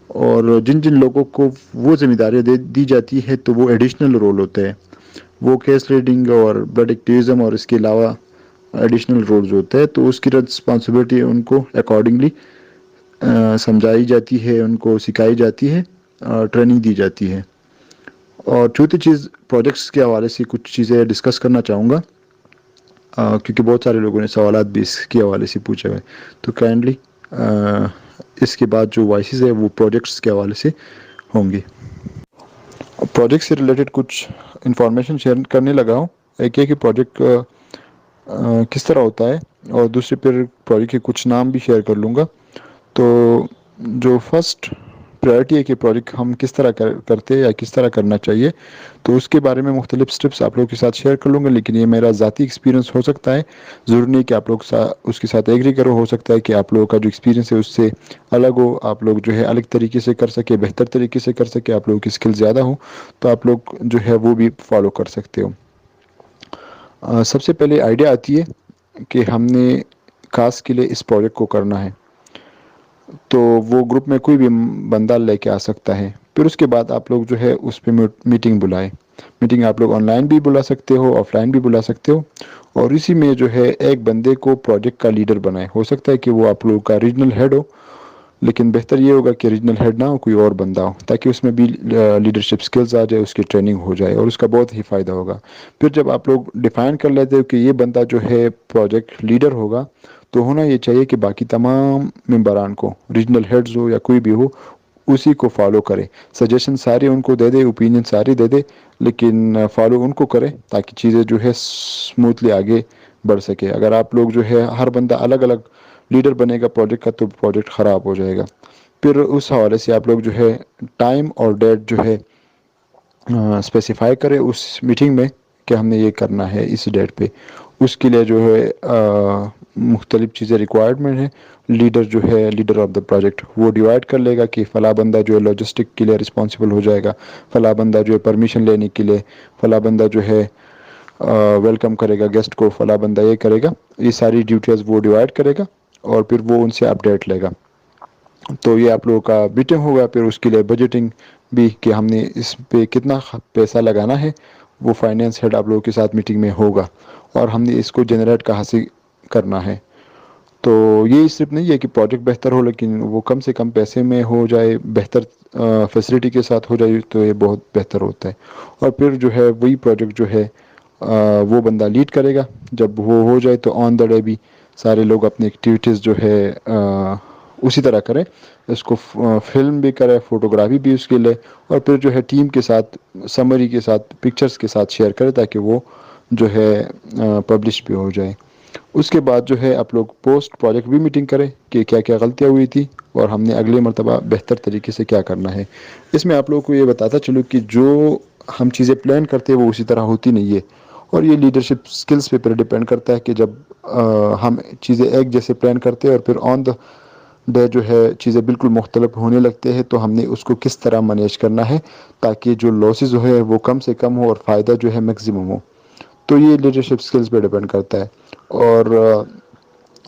اور جن جن لوگوں کو وہ ذمہ داریاں دی جاتی ہے تو وہ ایڈیشنل رول ہوتے ہیں. وہ کیس ریڈنگ اور بلڈ ایکٹیویزم اور اس کے علاوہ ایڈیشنل رولز ہوتے ہیں، تو اس کی رسپانسبلٹی ان کو اکارڈنگلی سمجھائی جاتی ہے، ان کو سکھائی جاتی ہے، ٹریننگ دی جاتی ہے. اور چوتھی چیز پروجیکٹس کے حوالے سے کچھ چیزیں ڈسکس کرنا چاہوں گا، کیونکہ بہت سارے لوگوں نے سوالات بھی اس کے حوالے سے پوچھے ہوئے. تو کائنڈلی اس کے بعد جو وائسز ہے وہ پروجیکٹس کے حوالے سے ہوں گی. پروجیکٹ سے ریلیٹڈ کچھ انفارمیشن شیئر کرنے لگا ہوں. ایک ہے کہ پروجیکٹ کس طرح ہوتا ہے، اور دوسرے پھر پروجیکٹ کے کچھ نام بھی شیئر کر لوں گا. تو جو فرسٹ پرائرٹی ہے کہ پروجیکٹ ہم کس طرح کرتے ہیں یا کس طرح کرنا چاہیے، تو اس کے بارے میں مختلف سٹیپس آپ لوگوں کے ساتھ شیئر کر لوں گا، لیکن یہ میرا ذاتی ایکسپیرینس ہو سکتا ہے، ضروری نہیں کہ آپ لوگ اس کے ساتھ ایگری کرو، ہو سکتا ہے کہ آپ لوگوں کا جو ایکسپیرینس ہے اس سے الگ ہو، آپ لوگ جو ہے الگ طریقے سے کر سکے، بہتر طریقے سے کر سکے، آپ لوگوں کی اسکل زیادہ ہو تو آپ لوگ جو ہے وہ بھی فالو کر سکتے ہو۔ سب سے پہلے آئیڈیا آتی ہے کہ ہم نے خاص کے لیے اس پروجیکٹ کو کرنا ہے، تو وہ گروپ میں کوئی بھی بندہ لے کے آ سکتا ہے۔ پھر اس کے بعد آپ لوگ جو ہے اس پہ میٹنگ بلائیں۔ میٹنگ آپ لوگ آن لائن بھی بلا سکتے ہو، آف لائن بھی بلا سکتے ہو، اور اسی میں جو ہے ایک بندے کو پروجیکٹ کا لیڈر بنائے۔ ہو سکتا ہے کہ وہ آپ لوگوں کا ریجنل ہیڈ ہو، لیکن بہتر یہ ہوگا کہ ریجنل ہیڈ نہ ہو، کوئی اور بندہ ہو، تاکہ اس میں بھی لیڈرشپ سکلز آ جائے، اس کی ٹریننگ ہو جائے اور اس کا بہت ہی فائدہ ہوگا۔ پھر جب آپ لوگ ڈیفائن کر لیتے ہو کہ یہ بندہ جو ہے پروجیکٹ لیڈر ہوگا، تو ہونا یہ چاہیے کہ باقی تمام ممبران کو، ریجنل ہیڈز ہو یا کوئی بھی ہو، اسی کو فالو کرے، سجیشن سارے ان کو دے دے، اوپینین سارے دے دے، لیکن فالو ان کو کرے تاکہ چیزیں جو ہے اسموتھلی آگے بڑھ سکے۔ اگر آپ لوگ جو ہے ہر بندہ الگ الگ لیڈر بنے گا پروجیکٹ کا، تو پروجیکٹ خراب ہو جائے گا۔ پھر اس حوالے سے آپ لوگ جو ہے ٹائم اور ڈیٹ جو ہے اسپیسیفائی کرے اس میٹنگ میں کہ ہم نے یہ کرنا ہے اس ڈیٹ پہ۔ اس کے لیے جو ہے مختلف چیزیں ریکوائرمنٹ ہیں۔ لیڈر جو ہے، لیڈر آف دا پروجیکٹ، وہ ڈیوائڈ کر لے گا کہ فلاں بندہ جو ہے لاجسٹک کے لیے رسپانسبل ہو جائے گا، فلاں بندہ جو ہے پرمیشن لینے کے لیے، فلاں بندہ جو ہے ویلکم کرے گا گیسٹ کو، فلاں بندہ یہ کرے گا۔ یہ ساری ڈیوٹیز وہ ڈیوائڈ کرے گا اور پھر وہ ان سے اپڈیٹ لے گا۔ تو یہ آپ لوگوں کا میٹنگ ہوگا۔ پھر اس کے لیے بجٹنگ بھی کہ ہم نے اس پہ کتنا پیسہ لگانا ہے، وہ فائنینس ہیڈ آپ لوگوں کے ساتھ میٹنگ میں ہوگا، اور ہم نے اس کو جنریٹ کہاں سے کرنا ہے۔ تو یہ صرف نہیں ہے کہ پروجیکٹ بہتر ہو، لیکن وہ کم سے کم پیسے میں ہو جائے، بہتر فیسلٹی کے ساتھ ہو جائے، تو یہ بہت بہتر ہوتا ہے۔ اور پھر جو ہے وہی پروجیکٹ جو ہے وہ بندہ لیڈ کرے گا۔ جب وہ ہو جائے تو آن دا ڈے بھی سارے لوگ اپنی ایکٹیویٹیز جو ہے اسی طرح کریں، اس کو فلم بھی کرے، فوٹوگرافی بھی اس کے لے، اور پھر جو ہے ٹیم کے ساتھ سمری کے ساتھ پکچرز کے ساتھ شیئر کرے تاکہ وہ جو ہے پبلش بھی ہو جائے۔ اس کے بعد جو ہے آپ لوگ پوسٹ پروجیکٹ بھی میٹنگ کریں کہ کیا کیا غلطیاں ہوئی تھی اور ہم نے اگلے مرتبہ بہتر طریقے سے کیا کرنا ہے۔ اس میں آپ لوگوں کو یہ بتاتا چلوں کہ جو ہم چیزیں پلان کرتے ہیں وہ اسی طرح ہوتی نہیں ہے، اور یہ لیڈرشپ سکلز پہ پھر ڈیپینڈ کرتا ہے کہ جب ہم چیزیں ایک جیسے پلان کرتے ہیں اور پھر آن دا ڈے جو ہے چیزیں بالکل مختلف ہونے لگتے ہیں، تو ہم نے اس کو کس طرح مینیج کرنا ہے تاکہ جو لاسز ہے وہ کم سے کم ہو اور فائدہ جو ہے میکسیمم ہو۔ تو یہ لیڈرشپ سکلز پہ ڈیپینڈ کرتا ہے۔ اور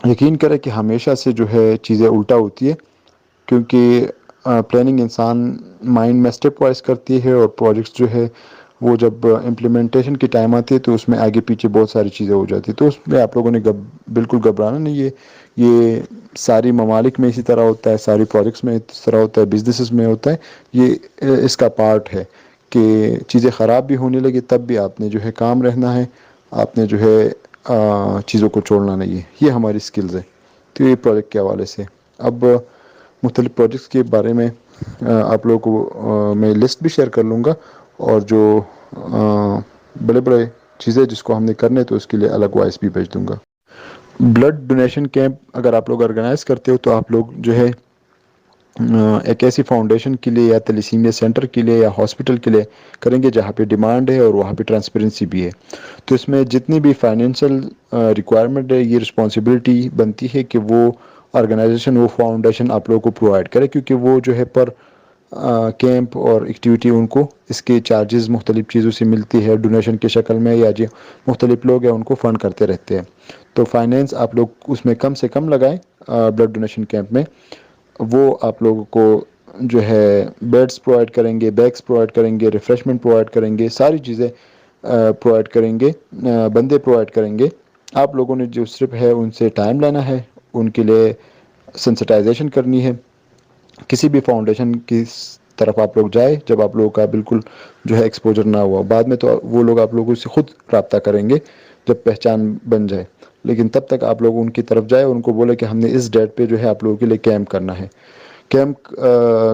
یقین کریں کہ ہمیشہ سے جو ہے چیزیں الٹا ہوتی ہے، کیونکہ پلاننگ انسان مائنڈ میں اسٹیپ وائز کرتی ہے، اور پروجیکٹس جو ہے وہ جب امپلیمنٹیشن کی ٹائم آتی ہے تو اس میں آگے پیچھے بہت ساری چیزیں ہو جاتی ہیں۔ تو اس میں آپ لوگوں نے بالکل گھبرانا نہیں ہے۔ یہ ساری ممالک میں اسی طرح ہوتا ہے، ساری پروجیکٹس میں اس طرح ہوتا ہے، بزنسز میں ہوتا ہے۔ یہ اس کا پارٹ ہے کہ چیزیں خراب بھی ہونے لگی تب بھی آپ نے جو ہے کام رہنا ہے، آپ نے جو ہے چیزوں کو چھوڑنا نہیں ہے۔ یہ ہماری سکلز ہے۔ تو یہ پروجیکٹ کے حوالے سے اب مختلف پروجیکٹس کے بارے میں آپ لوگوں کو میں لسٹ بھی شیئر کر لوں گا، اور جو بڑے بڑے چیزیں جس کو ہم نے کرنے تو اس کے لیے الگ وائس بھی بھیج دوں گا۔ بلڈ ڈونیشن کیمپ اگر آپ لوگ آرگنائز کرتے ہو تو آپ لوگ جو ہے ایک ایسی فاؤنڈیشن کے لیے یا تلیسیمیا سینٹر کے لیے یا ہاسپٹل کے لیے کریں گے جہاں پہ ڈیمانڈ ہے اور وہاں پہ ٹرانسپیرنسی بھی ہے۔ تو اس میں جتنی بھی فائنینشیل ریکوائرمنٹ ہے، یہ رسپانسبلٹی بنتی ہے کہ وہ آرگنائزیشن، وہ فاؤنڈیشن آپ لوگوں کو پرووائڈ کرے، کیونکہ وہ جو ہے پر کیمپ اور ایکٹیویٹی ان کو اس کے چارجز مختلف چیزوں سے ملتی ہے، ڈونیشن کی شکل میں، یا جو مختلف لوگ ہیں ان کو فنڈ کرتے رہتے ہیں۔ تو فائنینس آپ لوگ اس میں کم سے کم لگائیں بلڈ ڈونیشن کیمپ میں۔ وہ آپ لوگوں کو جو ہے بیڈس پرووائڈ کریں گے، بیگس پرووائڈ کریں گے، ریفریشمنٹ پرووائڈ کریں گے، ساری چیزیں پرووائڈ کریں گے، بندے پرووائڈ کریں گے۔ آپ لوگوں نے جو صرف ہے ان سے ٹائم لینا ہے، ان کے لیے سینسٹائزیشن کرنی ہے۔ کسی بھی فاؤنڈیشن کی طرف آپ لوگ جائے جب آپ لوگوں کا بالکل جو ہے ایکسپوجر نہ ہوا، بعد میں تو وہ لوگ آپ لوگوں سے خود رابطہ کریں گے جب پہچان بن جائے، لیکن تب تک آپ لوگ ان کی طرف جائے، ان کو بولے کہ ہم نے اس ڈیٹ پہ جو ہے آپ لوگوں کے لیے کیمپ کرنا ہے، کیمپ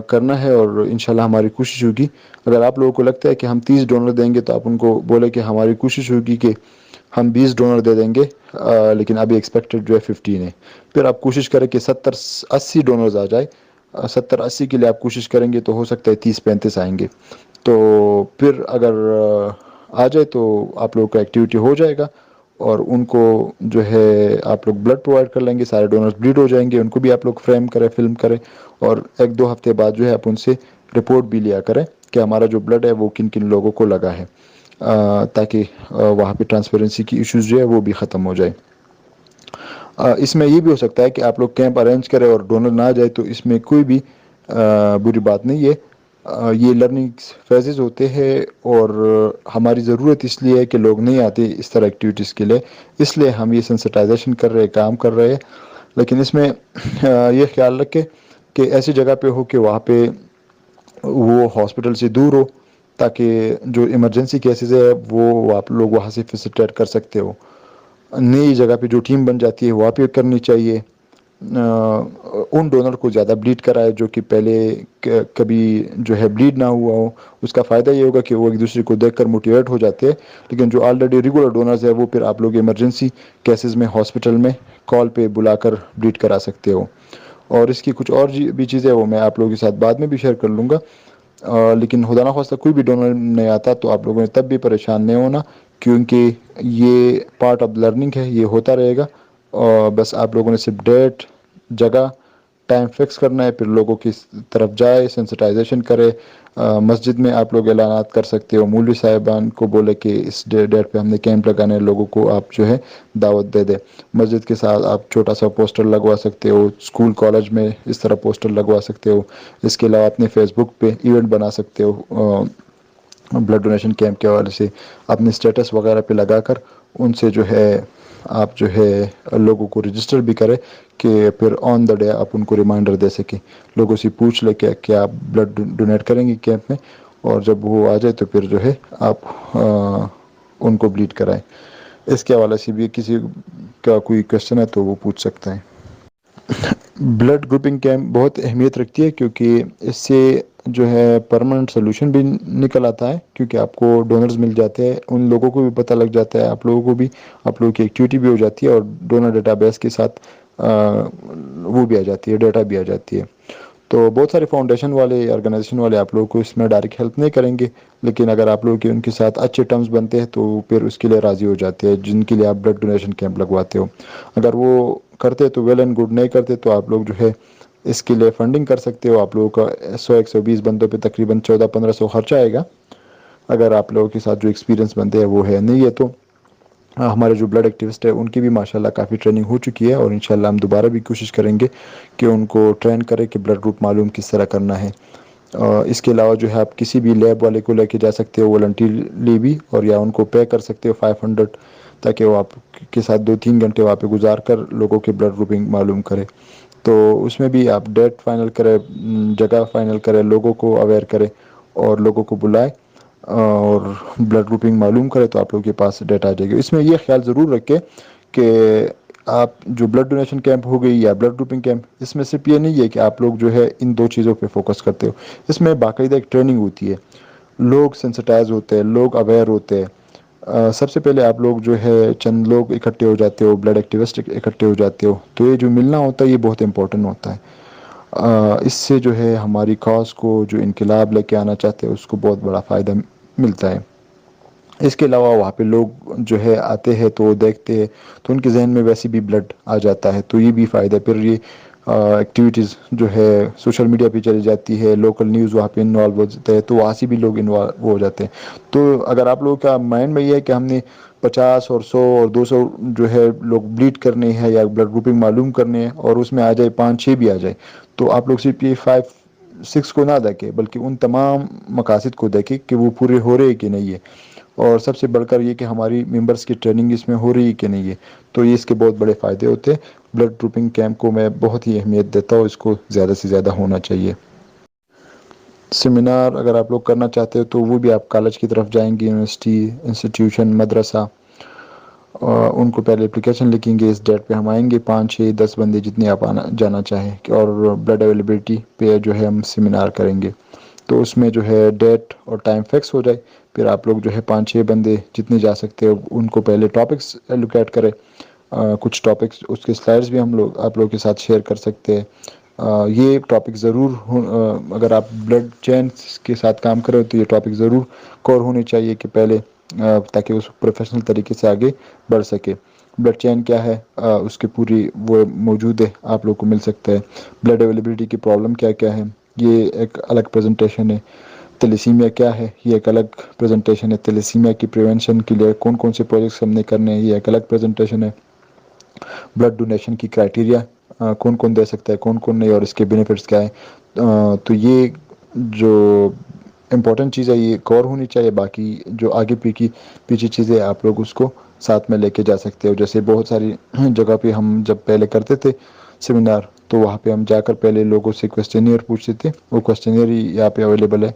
کرنا ہے، اور انشاءاللہ ہماری کوشش ہوگی۔ اگر آپ لوگوں کو لگتا ہے کہ ہم 30 ڈونر دیں گے تو آپ ان کو بولے کہ ہماری کوشش ہوگی کہ ہم 20 ڈونر دے دیں گے لیکن ابھی ایکسپیکٹڈ جو ہے 15 ہے. پھر آپ کوشش کریں کہ 70-80 ڈونرز آ جائے. 70-80 کے لیے آپ کوشش کریں گے تو ہو سکتا ہے 30-35 آئیں گے. تو پھر اگر آ جائے تو آپ لوگوں کا ایکٹیویٹی ہو جائے گا اور ان کو جو ہے آپ لوگ بلڈ پرووائڈ کر لیں گے. سارے ڈونرز بلیڈ ہو جائیں گے, ان کو بھی آپ لوگ فریم کریں, فلم کریں, اور 1-2 ہفتے بعد جو ہے آپ ان سے رپورٹ بھی لیا کریں کہ ہمارا جو بلڈ ہے وہ کن کن لوگوں کو لگا ہے, تاکہ وہاں پہ ٹرانسپیرنسی کی ایشوز جو ہے وہ بھی ختم ہو جائے. اس میں یہ بھی ہو سکتا ہے کہ آپ لوگ کیمپ ارینج کریں اور ڈونر نہ جائے, تو اس میں کوئی بھی بری بات نہیں ہے. یہ لرننگ فیزز ہوتے ہیں اور ہماری ضرورت اس لیے ہے کہ لوگ نہیں آتے اس طرح ایکٹیویٹیز کے لیے, اس لیے ہم یہ سینسٹائزیشن کر رہے, کام کر رہے ہیں. لیکن اس میں یہ خیال رکھے کہ ایسی جگہ پہ ہو کہ وہاں پہ وہ ہاسپٹل سے دور ہو, تاکہ جو ایمرجنسی کیسز ہے وہ آپ لوگ وہاں سے فیسیلیٹیٹ کر سکتے ہو. نئی جگہ پہ جو ٹیم بن جاتی ہے وہاں پہ کرنی چاہیے. ان ڈونر کو زیادہ بلیڈ کرائے جو کہ پہلے کبھی جو ہے بلیڈ نہ ہوا ہو. اس کا فائدہ یہ ہوگا کہ وہ ایک دوسرے کو دیکھ کر موٹیویٹ ہو جاتے ہیں. لیکن جو آلریڈی ریگولر ڈونرز ہے وہ پھر آپ لوگ ایمرجنسی کیسز میں ہاسپٹل میں کال پہ بلا کر بلیڈ کرا سکتے ہو. اور اس کی کچھ اور بھی چیزیں وہ میں آپ لوگوں کے ساتھ بعد میں بھی شیئر کر لوں گا. لیکن خدا نخواستہ کوئی بھی ڈونر نہیں آتا تو آپ لوگوں نے تب بھی پریشان نہیں ہونا, کیونکہ یہ پارٹ آف لرننگ ہے, یہ ہوتا رہے گا. بس آپ لوگوں نے صرف ڈیٹ, جگہ, ٹائم فکس کرنا ہے, پھر لوگوں کی طرف جائے, سینسٹائزیشن کرے. مسجد میں آپ لوگ اعلانات کر سکتے ہو, مولوی صاحبان کو بولے کہ اس ڈیٹ پہ ہم نے کیمپ لگانے, لوگوں کو آپ جو ہے دعوت دے دیں. مسجد کے ساتھ آپ چھوٹا سا پوسٹر لگوا سکتے ہو, اسکول کالج میں اس طرح پوسٹر لگوا سکتے ہو. اس کے علاوہ اپنے فیس بک پہ ایونٹ بنا سکتے ہو, بلڈ ڈونیشن کیمپ کے حوالے سے اپنے اسٹیٹس وغیرہ پہ لگا کر ان سے جو ہے آپ جو ہے لوگوں کو رجسٹر بھی کرے, کہ پھر آن دا ڈے آپ ان کو ریمائنڈر دے سکیں. لوگوں سے پوچھ لے کہ آپ بلڈ ڈونیٹ کریں گے کیمپ میں, اور جب وہ آ جائے تو پھر جو ہے آپ ان کو بلیڈ کرائیں. اس کے حوالے سے بھی کسی کا کوئی کوشچن ہے تو وہ پوچھ سکتا ہے. بلڈ گروپنگ کیمپ بہت اہمیت رکھتی ہے, کیونکہ اس سے جو ہے پرماننٹ سولوشن بھی نکل آتا ہے, کیونکہ آپ کو ڈونرز مل جاتے ہیں, ان لوگوں کو بھی پتہ لگ جاتا ہے, آپ لوگوں کو بھی, آپ لوگوں کی ایکٹیویٹی بھی ہو جاتی ہے, اور ڈونر ڈیٹا بیس کے ساتھ وہ بھی آ جاتی ہے, ڈیٹا بھی آ جاتی ہے. تو بہت سارے فاؤنڈیشن والے, آرگنائزیشن والے آپ لوگوں کو اس میں ڈائریکٹ ہیلپ نہیں کریں گے, لیکن اگر آپ لوگ ان کے ساتھ اچھے ٹرمز بنتے ہیں تو پھر اس کے لیے راضی ہو جاتے ہیں, جن کے لیے آپ بلڈ ڈونیشن کیمپ لگواتے ہو. اگر وہ کرتے تو ویل اینڈ گڈ, نہیں کرتے تو آپ لوگ جو ہے اس کے لیے فنڈنگ کر سکتے ہو. آپ لوگوں کا 100-120 بندوں پہ تقریباً 1400-1500 خرچہ آئے گا. اگر آپ لوگوں کے ساتھ جو ایکسپیرینس بنتے ہیں وہ ہے, نہیں ہے تو ہمارے جو بلڈ ایکٹیوسٹ ہے ان کی بھی ماشاءاللہ کافی ٹریننگ ہو چکی ہے, اور انشاءاللہ ہم دوبارہ بھی کوشش کریں گے کہ ان کو ٹرین کرے کہ بلڈ گروپ معلوم کس طرح کرنا ہے. اس کے علاوہ جو ہے آپ کسی بھی لیب والے کو لے کے جا سکتے ہو والنٹیرلی بھی, اور یا ان کو پے کر سکتے ہو 500, تاکہ وہ آپ کے ساتھ 2-3 گھنٹے وہاں پہ گزار کر لوگوں کے بلڈ گروپنگ معلوم کرے. تو اس میں بھی آپ ڈیٹ فائنل کریں, جگہ فائنل کریں, لوگوں کو اویئر کریں, اور لوگوں کو بلائے اور بلڈ گروپنگ معلوم کرے, تو آپ لوگوں کے پاس ڈیٹا آ جائے گی. اس میں یہ خیال ضرور رکھیں کہ آپ جو بلڈ ڈونیشن کیمپ ہو گئی یا بلڈ گروپنگ کیمپ, اس میں صرف یہ نہیں ہے کہ آپ لوگ جو ہے ان 2 چیزوں پہ فوکس کرتے ہو. اس میں باقاعدہ ایک ٹریننگ ہوتی ہے, لوگ سینسٹائز ہوتے ہیں, لوگ اویئر ہوتے ہیں. سب سے پہلے آپ لوگ جو ہے چند لوگ اکٹھے ہو جاتے ہو, بلڈ ایکٹیوسٹ اکٹھے ہو جاتے ہو, تو یہ جو ملنا ہوتا ہے یہ بہت امپورٹنٹ ہوتا ہے. اس سے جو ہے ہماری کاز کو جو انقلاب لے کے آنا چاہتے ہیں اس کو بہت بڑا فائدہ ملتا ہے. اس کے علاوہ وہاں پہ لوگ جو ہے آتے ہیں تو دیکھتے ہیں, تو ان کے ذہن میں ویسے بھی بلڈ آ جاتا ہے, تو یہ بھی فائدہ ہے. پھر یہ ایکٹیویٹیز جو ہے سوشل میڈیا پہ چلی جاتی ہے, لوکل نیوز وہاں پہ انوالو ہوتے ہیں, تو وہاں سے بھی لوگ انوالو ہو جاتے ہیں. تو اگر آپ لوگوں کا مائنڈ میں یہ ہے کہ ہم نے 50 اور 100 اور 200 جو ہے لوگ بلیڈ کرنے ہیں یا بلڈ گروپنگ معلوم کرنے ہیں, اور اس میں آ جائے 5-6 بھی آ جائے, تو آپ لوگ صرف یہ 5-6 کو نہ دیکھیں, بلکہ ان تمام مقاصد کو دیکھیں کہ وہ پورے ہو رہے کہ نہیں ہے. اور سب سے بڑھ کر یہ کہ ہماری ممبرس کی ٹریننگ اس میں ہو رہی ہے کہ نہیں ہے, تو یہ اس کے بہت بڑے فائدے ہوتے ہیں. بلڈ گروپنگ کیمپ کو میں بہت ہی اہمیت دیتا ہوں, اس کو زیادہ سے زیادہ ہونا چاہیے. سیمینار اگر آپ لوگ کرنا چاہتے ہو تو وہ بھی آپ کالج کی طرف جائیں گے, یونیورسٹی, انسٹیٹیوشن, مدرسہ, ان کو پہلے اپلیکیشن لکھیں گے, اس ڈیٹ پہ ہم آئیں گے 5-6-10 بندے جتنے آپ جانا چاہیں, اور بلڈ اویلیبلٹی پہ جو ہے ہم سیمینار کریں گے. تو اس میں جو ہے ڈیٹ اور ٹائم فکس ہو جائے. پھر آپ لوگ جو ہے 5-6 بندے جتنے جا سکتے ہو ان کو پہلے ٹاپکس الوکیٹ کرے. کچھ ٹاپکس اس کے سلائڈس بھی آپ لوگ کے ساتھ شیئر کر سکتے ہیں. یہ ٹاپک ضرور اگر آپ بلڈ چین کے ساتھ کام کریں تو یہ ٹاپک ضرور کور ہونی چاہیے کہ پہلے تاکہ اس پروفیشنل طریقے سے آگے بڑھ سکے. بلڈ چین کیا ہے اس کی پوری وہ موجود ہے, آپ لوگ کو مل سکتا ہے. بلڈ اویلیبلٹی کی پرابلم کیا کیا ہے یہ ایک الگ پریزنٹیشن ہے. تلیسیمیا کیا ہے یہ ایک الگ پریزنٹیشن ہے. تلیسیمیا کی پریونشن کے لیے کون کون سے پروجیکٹس ہم نے کرنے ہیں یہ ایک الگ پریزنٹیشن ہے. بلڈ ڈونیشن کی کرائٹیریا کون کون دے سکتا ہے کون کون نہیں اور اس کے بینیفٹس کیا ہے. تو یہ جو امپورٹنٹ چیز ہے یہ کور ہونی چاہیے. باقی جو آگے پیچھے چیزیں آپ لوگ اس کو ساتھ میں لے کے جا سکتے ہو. جیسے بہت ساری جگہ پہ ہم جب پہلے کرتے تھے سیمینار تو وہاں پہ ہم جا کر پہلے لوگوں سے کوشچنئر پوچھتے تھے. وہ کوشچنئر ہی یہاں پہ اویلیبل ہے.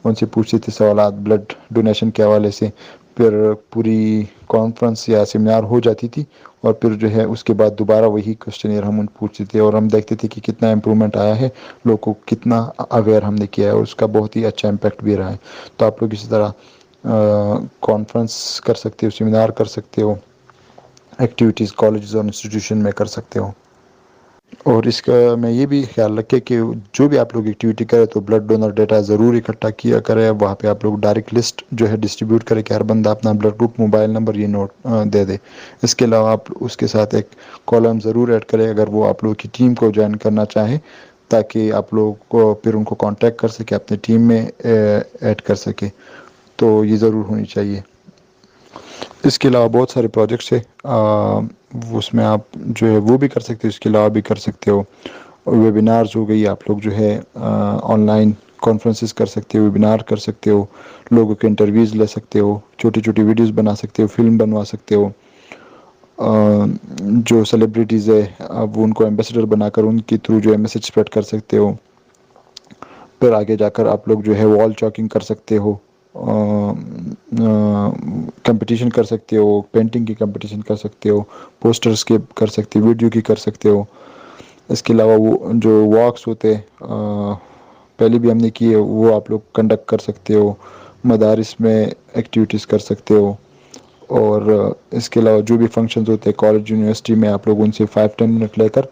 ان سے پوچھتے تھے سوالات بلڈ ڈونیشن کے حوالے سے. پھر پوری کانفرنس یا سیمینار ہو جاتی تھی اور پھر جو ہے اس کے بعد دوبارہ وہی کوشچنئر ہم پوچھتے تھے اور ہم دیکھتے تھے کہ کتنا امپرومنٹ آیا ہے, لوگوں کو کتنا اویئر ہم نے کیا ہے اور اس کا بہت ہی اچھا امپیکٹ بھی رہا ہے. تو آپ لوگ اسی طرح کانفرنس کر سکتے ہو, سیمینار کر سکتے ہو, ایکٹیویٹیز کالجز اور انسٹیٹیوشن میں کر سکتے ہو. اور اس کا میں یہ بھی خیال رکھے کہ جو بھی آپ لوگ ایکٹیویٹی کرے تو بلڈ ڈونر ڈیٹا ضرور اکٹھا کیا کرے. وہاں پہ آپ لوگ ڈائریکٹ لسٹ جو ہے ڈسٹریبیوٹ کرے کہ ہر بندہ اپنا بلڈ گروپ موبائل نمبر یہ نوٹ دے دے. اس کے علاوہ آپ اس کے ساتھ ایک کالم ضرور ایڈ کرے اگر وہ آپ لوگ کی ٹیم کو جوائن کرنا چاہیں تاکہ آپ لوگ کو پھر ان کو کانٹیکٹ کر سکے اپنے ٹیم میں ایڈ کر سکے. تو یہ ضرور ہونی چاہیے. اس کے علاوہ بہت سارے پروجیکٹس ہیں اس میں آپ جو ہے وہ بھی کر سکتے ہو. اس کے علاوہ بھی کر سکتے ہو ویبینارز ہو گئی. آپ لوگ جو ہے آن لائن کانفرنسز کر سکتے ہو, ویبینار کر سکتے ہو, لوگوں کے انٹرویوز لے سکتے ہو, چھوٹی چھوٹی ویڈیوز بنا سکتے ہو, فلم بنوا سکتے ہو. جو سیلیبریٹیز ہے اب ان کو ایمبیسڈر بنا کر ان کے تھرو جو ہے میسج اسپریڈ کر سکتے ہو. پھر آگے جا کر آپ لوگ جو ہے وال چاکنگ کر سکتے ہو, کمپٹیشن کر سکتے ہو, پینٹنگ کی کمپٹیشن کر سکتے ہو, پوسٹرز کے کر سکتے ہو, ویڈیو کی کر سکتے ہو. اس کے علاوہ وہ جو واکس ہوتے پہلے بھی ہم نے کی ہے وہ آپ لوگ کنڈکٹ کر سکتے ہو. مدارس میں ایکٹیویٹیز کر سکتے ہو. اور اس کے علاوہ جو بھی فنکشنز ہوتے ہیں کالج یونیورسٹی میں آپ لوگ ان سے 5-10 منٹ لے کر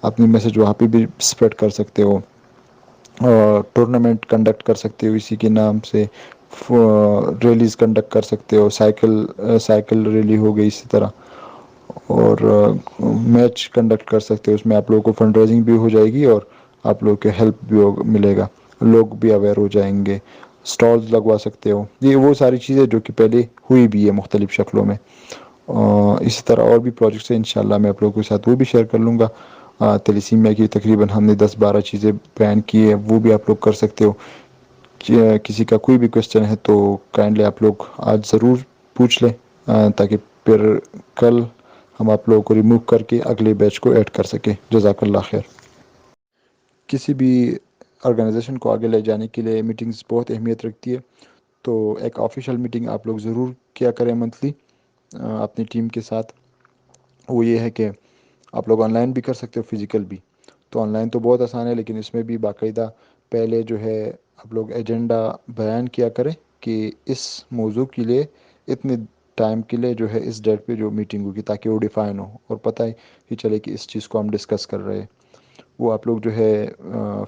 اپنی میسج وہاں پہ بھی اسپریڈ کر سکتے ہو. ٹورنامنٹ کنڈکٹ کر سکتے ہو اسی کے نام سے. ریلیز کنڈکٹ کر سکتے ہو, سائیکل ریلی ہو گئی اسی طرح. اور میچ کنڈکٹ کر سکتے ہو. اس میں آپ لوگوں کو فنڈ ریزنگ بھی ہو جائے گی اور آپ لوگ کے ہیلپ بھی ملے گا, لوگ بھی اویئر ہو جائیں گے. اسٹالز لگوا سکتے ہو. یہ وہ ساری چیزیں جو کہ پہلے ہوئی بھی ہے مختلف شکلوں میں. اسی طرح اور بھی پروجیکٹس ہیں انشاءاللہ میں آپ لوگوں کے ساتھ وہ بھی شیئر کر لوں گا. تلیسیمیا کی تقریباً ہم نے 10-12 چیزیں بیان کی ہے وہ بھی آپ لوگ کر سکتے ہو. کسی کا کوئی بھی کوشچن ہے تو کائنڈلی آپ لوگ آج ضرور پوچھ لیں تاکہ پھر کل ہم آپ لوگوں کو ریموو کر کے اگلے بیچ کو ایڈ کر سکیں. جزاک اللہ خیر. کسی بھی آرگنائزیشن کو آگے لے جانے کے لیے میٹنگز بہت اہمیت رکھتی ہے. تو ایک آفیشیل میٹنگ آپ لوگ ضرور کیا کریں منتھلی اپنی ٹیم کے ساتھ. وہ یہ ہے کہ آپ لوگ آن لائن بھی کر سکتے ہو فزیکل بھی. تو آن لائن تو بہت آسان ہے لیکن اس میں بھی باقاعدہ پہلے جو ہے آپ لوگ ایجنڈا بیان کیا کریں کہ اس موضوع کے لیے اتنے ٹائم کے لیے جو ہے اس ڈیٹ پہ جو میٹنگ ہوگی تاکہ وہ ڈیفائن ہو اور پتہ ہی چلے کہ اس چیز کو ہم ڈسکس کر رہے ہیں. وہ آپ لوگ جو ہے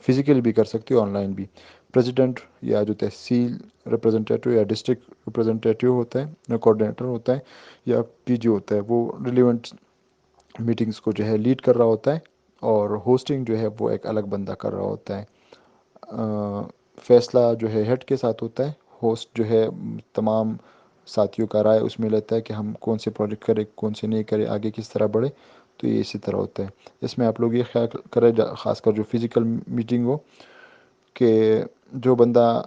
فزیکلی بھی کر سکتے ہو آن لائن بھی. پریزیڈنٹ یا جو تحصیل ریپرزنٹیٹیو یا ڈسٹرکٹ ریپرزنٹیٹیو ہوتا ہے یا کوآرڈینیٹر ہوتا ہے یا پی جی ہوتا ہے وہ ریلیونٹ میٹنگز کو جو ہے لیڈ کر رہا ہوتا ہے اور ہوسٹنگ جو ہے وہ ایک الگ بندہ کر رہا ہوتا ہے. فیصلہ جو ہے ہیڈ کے ساتھ ہوتا ہے. ہوسٹ جو ہے تمام ساتھیوں کا رائے اس میں لیتا ہے کہ ہم کون سے پروجیکٹ کریں کون سے نہیں کریں آگے کس طرح بڑھے. تو یہ اسی طرح ہوتا ہے. اس میں آپ لوگ یہ خیال کریں خاص کر جو فزیکل میٹنگ ہو کہ جو بندہ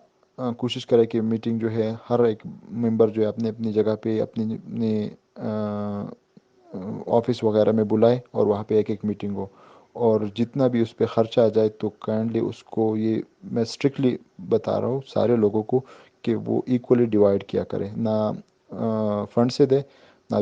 کوشش کرے کہ میٹنگ جو ہے ہر ایک ممبر جو ہے اپنے اپنی جگہ پہ اپنی آفس وغیرہ میں بلائے اور وہاں پہ ایک ایک میٹنگ ہو. اور جتنا بھی اس پہ خرچہ آ جائے تو کائنڈلی اس کو یہ میں اسٹرکٹلی بتا رہا ہوں سارے لوگوں کو کہ وہ ایکولی ڈیوائڈ کیا کرے. نہ فنڈ سے دے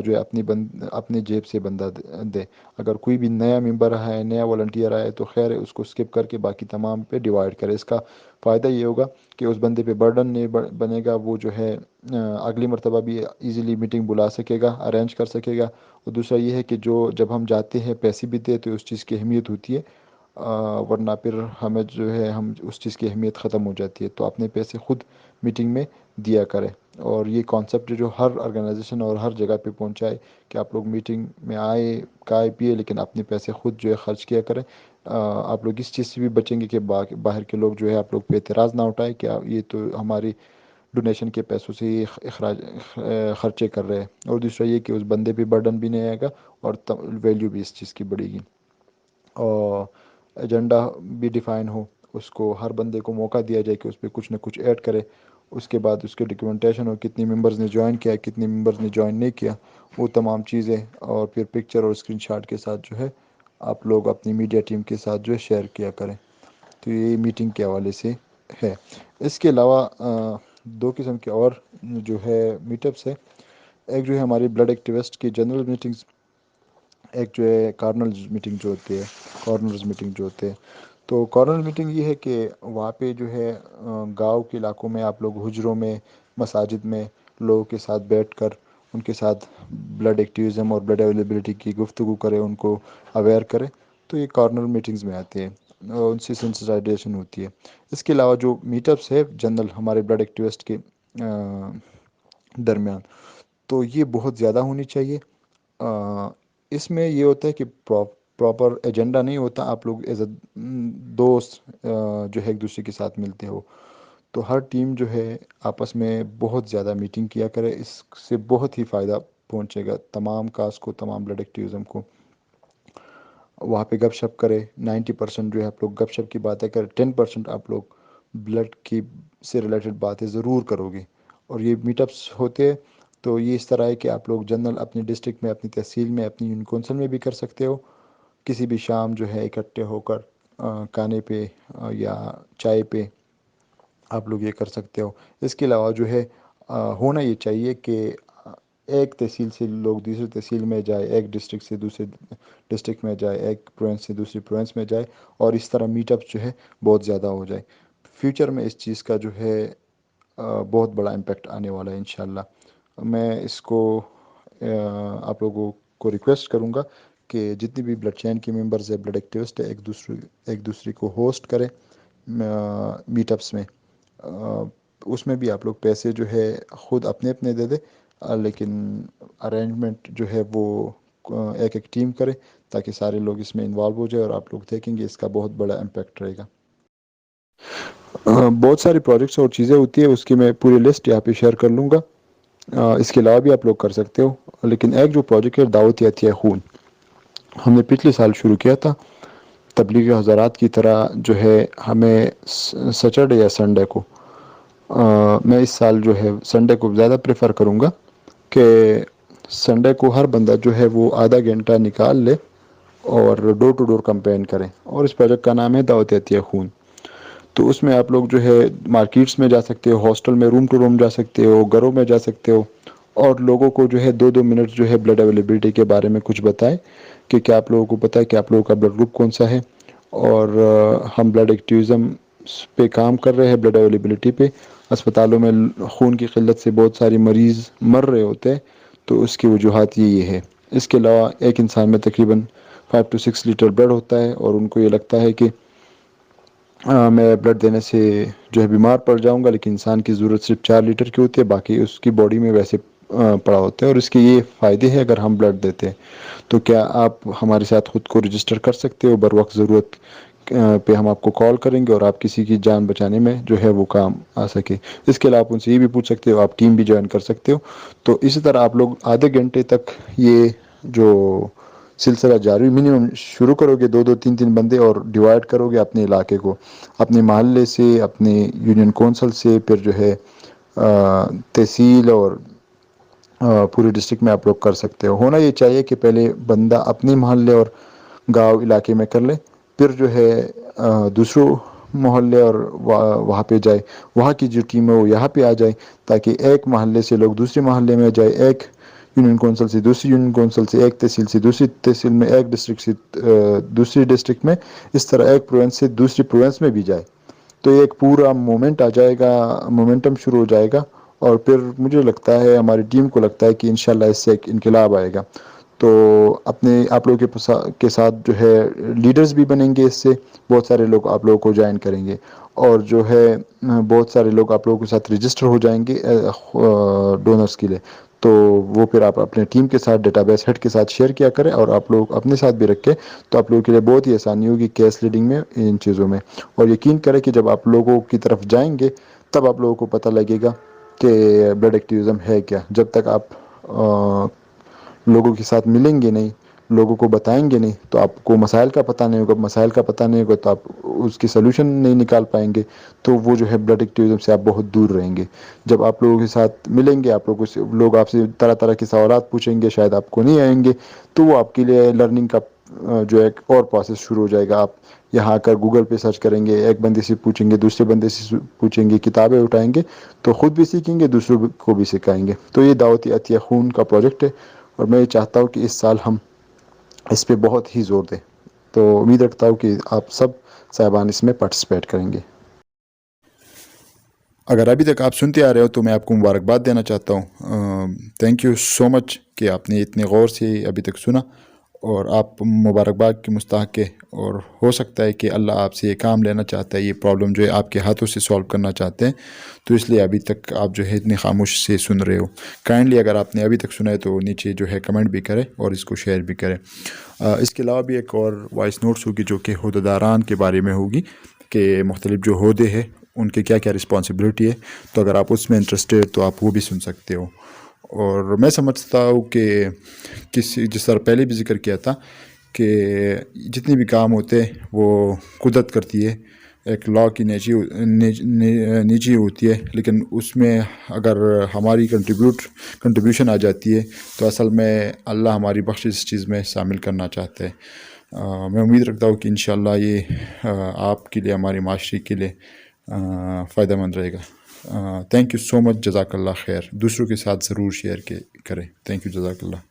جو ہے اپنی جیب سے بندہ دے. اگر کوئی بھی نیا ممبر ہے، نیا والنٹیئر آئے تو خیر ہے، اس کو اسکپ کر کے باقی تمام پہ ڈیوائڈ کرے. اس کا فائدہ یہ ہوگا کہ اس بندے پہ برڈن نہیں بنے گا. وہ جو ہے اگلی مرتبہ بھی ایزیلی میٹنگ بلا سکے گا، ارینج کر سکے گا. اور دوسرا یہ ہے کہ جب ہم جاتے ہیں پیسے بھی دے تو اس چیز کی اہمیت ہوتی ہے. ورنہ پھر ہمیں جو ہے اس چیز کی اہمیت ختم ہو جاتی ہے. تو اپنے پیسے خود میٹنگ میں دیا کریں. اور یہ کانسیپٹ جو ہر آرگنائزیشن اور ہر جگہ پہ پہنچائے کہ آپ لوگ میٹنگ میں آئے، کھائے پیے، لیکن اپنے پیسے خود جو ہے خرچ کیا کریں. آپ لوگ اس چیز سے بھی بچیں گے کہ باہر کے لوگ جو ہے آپ لوگ پہ اعتراض نہ اٹھائے کہ یہ تو ہماری ڈونیشن کے پیسوں سے ہی خرچے کر رہے ہیں. اور دوسرا یہ کہ اس بندے پہ برڈن بھی نہیں آئے گا اور ویلیو بھی اس چیز کی بڑھے گی. اور ایجنڈا بھی ڈیفائن ہو، اس کو ہر بندے کو موقع دیا جائے کہ اس پہ کچھ نہ کچھ ایڈ کرے. اس کے بعد اس کے ڈاکیومنٹیشن ہو، کتنی ممبرز نے جوائن کیا، کتنی ممبرز نے جوائن نہیں کیا، وہ تمام چیزیں. اور پھر پکچر اور اسکرین شاٹ کے ساتھ جو ہے آپ لوگ اپنی میڈیا ٹیم کے ساتھ جو ہے شیئر کیا کریں. تو یہ میٹنگ کے حوالے سے ہے. اس کے علاوہ دو قسم کے اور جو ہے میٹ اپس ہے. ایک جو ہے ہماری بلڈ ایکٹیوسٹ کی جنرل میٹنگز، ایک جو ہے کارنلز میٹنگ جو ہوتی ہے، کارنرز میٹنگ جو ہوتے ہیں. تو کارنر میٹنگ یہ ہے کہ وہاں پہ جو ہے گاؤں کے علاقوں میں آپ لوگ حجروں میں، مساجد میں لوگوں کے ساتھ بیٹھ کر ان کے ساتھ بلڈ ایکٹیویزم اور بلڈ اویلیبلٹی کی گفتگو کرے، ان کو اویئر کرے. تو یہ کارنر میٹنگز میں آتے ہیں اور ان سے سینسٹائزیشن ہوتی ہے. اس کے علاوہ جو میٹ اپس ہے جنرل ہمارے بلڈ ایکٹیوسٹ کے درمیان، تو یہ بہت زیادہ ہونی چاہیے. اس میں یہ ہوتا ہے کہ پراپر ایجنڈا نہیں ہوتا. آپ لوگ ایز اے دوست جو ہے ایک دوسرے کے ساتھ ملتے ہو. تو ہر ٹیم جو ہے آپس میں بہت زیادہ میٹنگ کیا کرے. اس سے بہت ہی فائدہ پہنچے گا تمام کاز کو، تمام بلڈ ایکٹیویزم کو. وہاں پہ گپ شپ کرے. 90% جو ہے آپ لوگ گپ شپ کی باتیں کریں، 10% آپ لوگ بلڈ کی سے ریلیٹڈ باتیں ضرور کرو گے. اور یہ میٹ اپس ہوتے ہیں تو یہ اس طرح ہے کہ آپ لوگ جنرل اپنی ڈسٹرکٹ میں، اپنی تحصیل میں، اپنی یونین کونسل میں بھی کر سکتے ہو. کسی بھی شام جو ہے اکٹھے ہو کر کھانے پہ یا چائے پہ آپ لوگ یہ کر سکتے ہو. اس کے علاوہ جو ہے ہونا یہ چاہیے کہ ایک تحصیل سے لوگ دوسری تحصیل میں جائے، ایک ڈسٹرکٹ سے دوسرے ڈسٹرکٹ میں جائے، ایک پروونس سے دوسری پروونس میں جائے، اور اس طرح میٹ اپ جو ہے بہت زیادہ ہو جائے. فیوچر میں اس چیز کا جو ہے بہت بڑا امپیکٹ آنے والا ہے انشاءاللہ. میں اس کو آپ لوگوں کو ریکویسٹ کروں گا کہ جتنی بھی بلڈ چین کے ممبرز ہیں، بلڈ ایکٹیوسٹ ہے، ایک دوسرے کو ہوسٹ کریں میٹ اپس میں. اس میں بھی آپ لوگ پیسے جو ہے خود اپنے اپنے دے دیں، لیکن ارینجمنٹ جو ہے وہ ایک ایک ٹیم کرے تاکہ سارے لوگ اس میں انوالو ہو جائے. اور آپ لوگ دیکھیں گے اس کا بہت بڑا امپیکٹ رہے گا. بہت ساری پروجیکٹس اور چیزیں ہوتی ہیں، اس کی میں پوری لسٹ یہاں پہ شیئر کر لوں گا. اس کے علاوہ بھی آپ لوگ کر سکتے ہو. لیکن ایک جو پروجیکٹ ہے دعوت عطیہ خون، ہم نے پچھلے سال شروع کیا تھا. تبلیغی حضرات کی طرح جو ہے ہمیں سیٹرڈے یا سنڈے کو، میں اس سال جو ہے سنڈے کو زیادہ پریفر کروں گا کہ سنڈے کو ہر بندہ جو ہے وہ آدھا گھنٹہ نکال لے اور ڈور ٹو ڈور کمپین کریں. اور اس پروجیکٹ کا نام ہے دعوت عطیہ خون. تو اس میں آپ لوگ جو ہے مارکیٹس میں جا سکتے ہو، ہاسٹل میں روم ٹو روم جا سکتے ہو، گھروں میں جا سکتے ہو، اور لوگوں کو جو ہے 2-2 منٹ جو ہے بلڈ اویلیبلٹی کے بارے میں کچھ بتائے کہ کیا آپ لوگوں کو پتہ ہے کہ آپ لوگوں کا بلڈ گروپ کون سا ہے. اور ہم بلڈ ایکٹیویزم پہ کام کر رہے ہیں، بلڈ اویلیبلٹی پہ. اسپتالوں میں خون کی قلت سے بہت سارے مریض مر رہے ہوتے ہیں، تو اس کی وجوہات یہ ہے. اس کے علاوہ ایک انسان میں تقریباً 5 to 6 لیٹر بلڈ ہوتا ہے، اور ان کو یہ لگتا ہے کہ میں بلڈ دینے سے جو ہے بیمار پڑ جاؤں گا، لیکن انسان کی ضرورت صرف 4 لیٹر کی ہوتی ہے، باقی اس کی باڈی میں ویسے پڑا ہوتا ہے. اور اس کے یہ فائدے ہیں اگر ہم بلڈ دیتے ہیں. تو کیا آپ ہمارے ساتھ خود کو رجسٹر کر سکتے ہو؟ بر وقت ضرورت پہ ہم آپ کو کال کریں گے اور آپ کسی کی جان بچانے میں جو ہے وہ کام آ سکے. اس کے علاوہ آپ ان سے یہ بھی پوچھ سکتے ہو، آپ ٹیم بھی جوائن کر سکتے ہو. تو اسی طرح آپ لوگ آدھے گھنٹے تک یہ جو سلسلہ جاری منیمم شروع کرو گے، 2-2 3-3 بندے، اور ڈیوائڈ کرو گے اپنے علاقے کو، اپنے محلے سے، اپنے یونین کونسل سے، پھر جو ہے تحصیل اور پورے ڈسٹرکٹ میں آپ لوگ کر سکتے ہو. ہونا یہ چاہیے کہ پہلے بندہ اپنے محلے اور گاؤں علاقے میں کر لے، پھر جو ہے دوسروں محلے اور وہاں پہ جائے، وہاں کی جو ٹیم ہے وہ یہاں پہ آ جائے، تاکہ ایک محلے سے لوگ دوسرے محلے میں جائے، ایک یونین کونسل سے دوسری یونین کونسل سے، ایک تحصیل سے دوسری تحصیل میں، ایک ڈسٹرکٹ سے دوسری ڈسٹرکٹ میں، اس طرح ایک پروونس سے دوسری پروونس میں بھی جائے، تو ایک پورا مومنٹ آ جائے گا، مومنٹم شروع ہو جائے گا، اور پھر مجھے لگتا ہے، ہماری ٹیم کو لگتا ہے کہ انشاءاللہ اس سے ایک انقلاب آئے گا۔ تو اپنے آپ لوگوں کے ساتھ جو ہے لیڈرز بھی بنیں گے، اس سے بہت سارے لوگ آپ لوگوں کو جوائن کریں گے، اور جو ہے بہت سارے لوگ آپ لوگوں کے ساتھ رجسٹر ہو جائیں گے ڈونرز کے لیے، تو وہ پھر آپ اپنے ٹیم کے ساتھ ڈیٹا بیس ہیڈ کے ساتھ شیئر کیا کریں، اور آپ لوگ اپنے ساتھ بھی رکھیں، تو آپ لوگوں کے لیے بہت ہی آسانی ہوگی کیس لیڈنگ میں، ان چیزوں میں۔ اور یقین کریں کہ جب آپ لوگوں کی طرف جائیں گے تب آپ لوگوں کو پتہ لگے گا کہ بلڈ ایکٹیویزم ہے کیا۔ جب تک آپ لوگوں کے ساتھ ملیں گے نہیں، لوگوں کو بتائیں گے نہیں، تو آپ کو مسائل کا پتہ نہیں ہوگا، مسائل کا پتہ نہیں ہوگا تو آپ اس کی سلوشن نہیں نکال پائیں گے، تو وہ جو ہے بلڈ ایکٹیویزم سے آپ بہت دور رہیں گے۔ جب آپ لوگوں کے ساتھ ملیں گے، لوگ آپ سے طرح طرح کے سوالات پوچھیں گے، شاید آپ کو نہیں آئیں گے، تو وہ آپ کے لیے لرننگ کا جو ایک اور پروسیس شروع ہو جائے گا۔ آپ یہاں آ کر گوگل پہ سرچ کریں گے، ایک بندے سے پوچھیں گے، دوسرے بندے سے پوچھیں گے، کتابیں اٹھائیں گے، تو خود بھی سیکھیں گے، دوسروں کو بھی سکھائیں گے۔ تو یہ دعوت عطیہ خون کا پروجیکٹ ہے، اور میں یہ چاہتا ہوں کہ اس سال ہم اس پہ بہت ہی زور دیں، تو امید رکھتا ہوں کہ آپ سب صاحبان اس میں پارٹیسپیٹ کریں گے۔ اگر ابھی تک آپ سنتے آ رہے ہو تو میں آپ کو مبارکباد دینا چاہتا ہوں، تھینک یو سو مچ کہ آپ نے اتنے غور سے ابھی تک سنا، اور آپ مبارکباد کے مستحق ہے، اور ہو سکتا ہے کہ اللہ آپ سے یہ کام لینا چاہتا ہے، یہ پرابلم جو ہے آپ کے ہاتھوں سے سولو کرنا چاہتے ہیں، تو اس لیے ابھی تک آپ جو ہے اتنی خاموش سے سن رہے ہو۔ کائنڈلی اگر آپ نے ابھی تک سنا ہے تو نیچے جو ہے کمنٹ بھی کریں اور اس کو شیئر بھی کریں۔ اس کے علاوہ بھی ایک اور وائس نوٹس ہوگی جو کہ عہدیداران کے بارے میں ہوگی، کہ مختلف جو عہدے ہیں ان کے کیا کیا رسپانسبلٹی ہے، تو اگر آپ اس میں انٹرسٹیڈ تو آپ وہ بھی سن سکتے ہو۔ اور میں سمجھتا ہوں کہ جس طرح پہلے بھی ذکر کیا تھا کہ جتنے بھی کام ہوتے ہیں وہ قدرت کرتی ہے، ایک لا کی نیچی ہوتی ہے، لیکن اس میں اگر ہماری کنٹریبیوشن آ جاتی ہے تو اصل میں اللہ ہماری بخشش اس چیز میں شامل کرنا چاہتے ہیں۔ میں امید رکھتا ہوں کہ انشاءاللہ یہ آپ کے لیے، ہمارے معاشرے کے لیے فائدہ مند رہے گا۔ تھینک یو سو مچ، جزاک اللہ خیر۔ دوسروں کے ساتھ ضرور شیئر کریں۔ تھینک یو، جزاک اللہ۔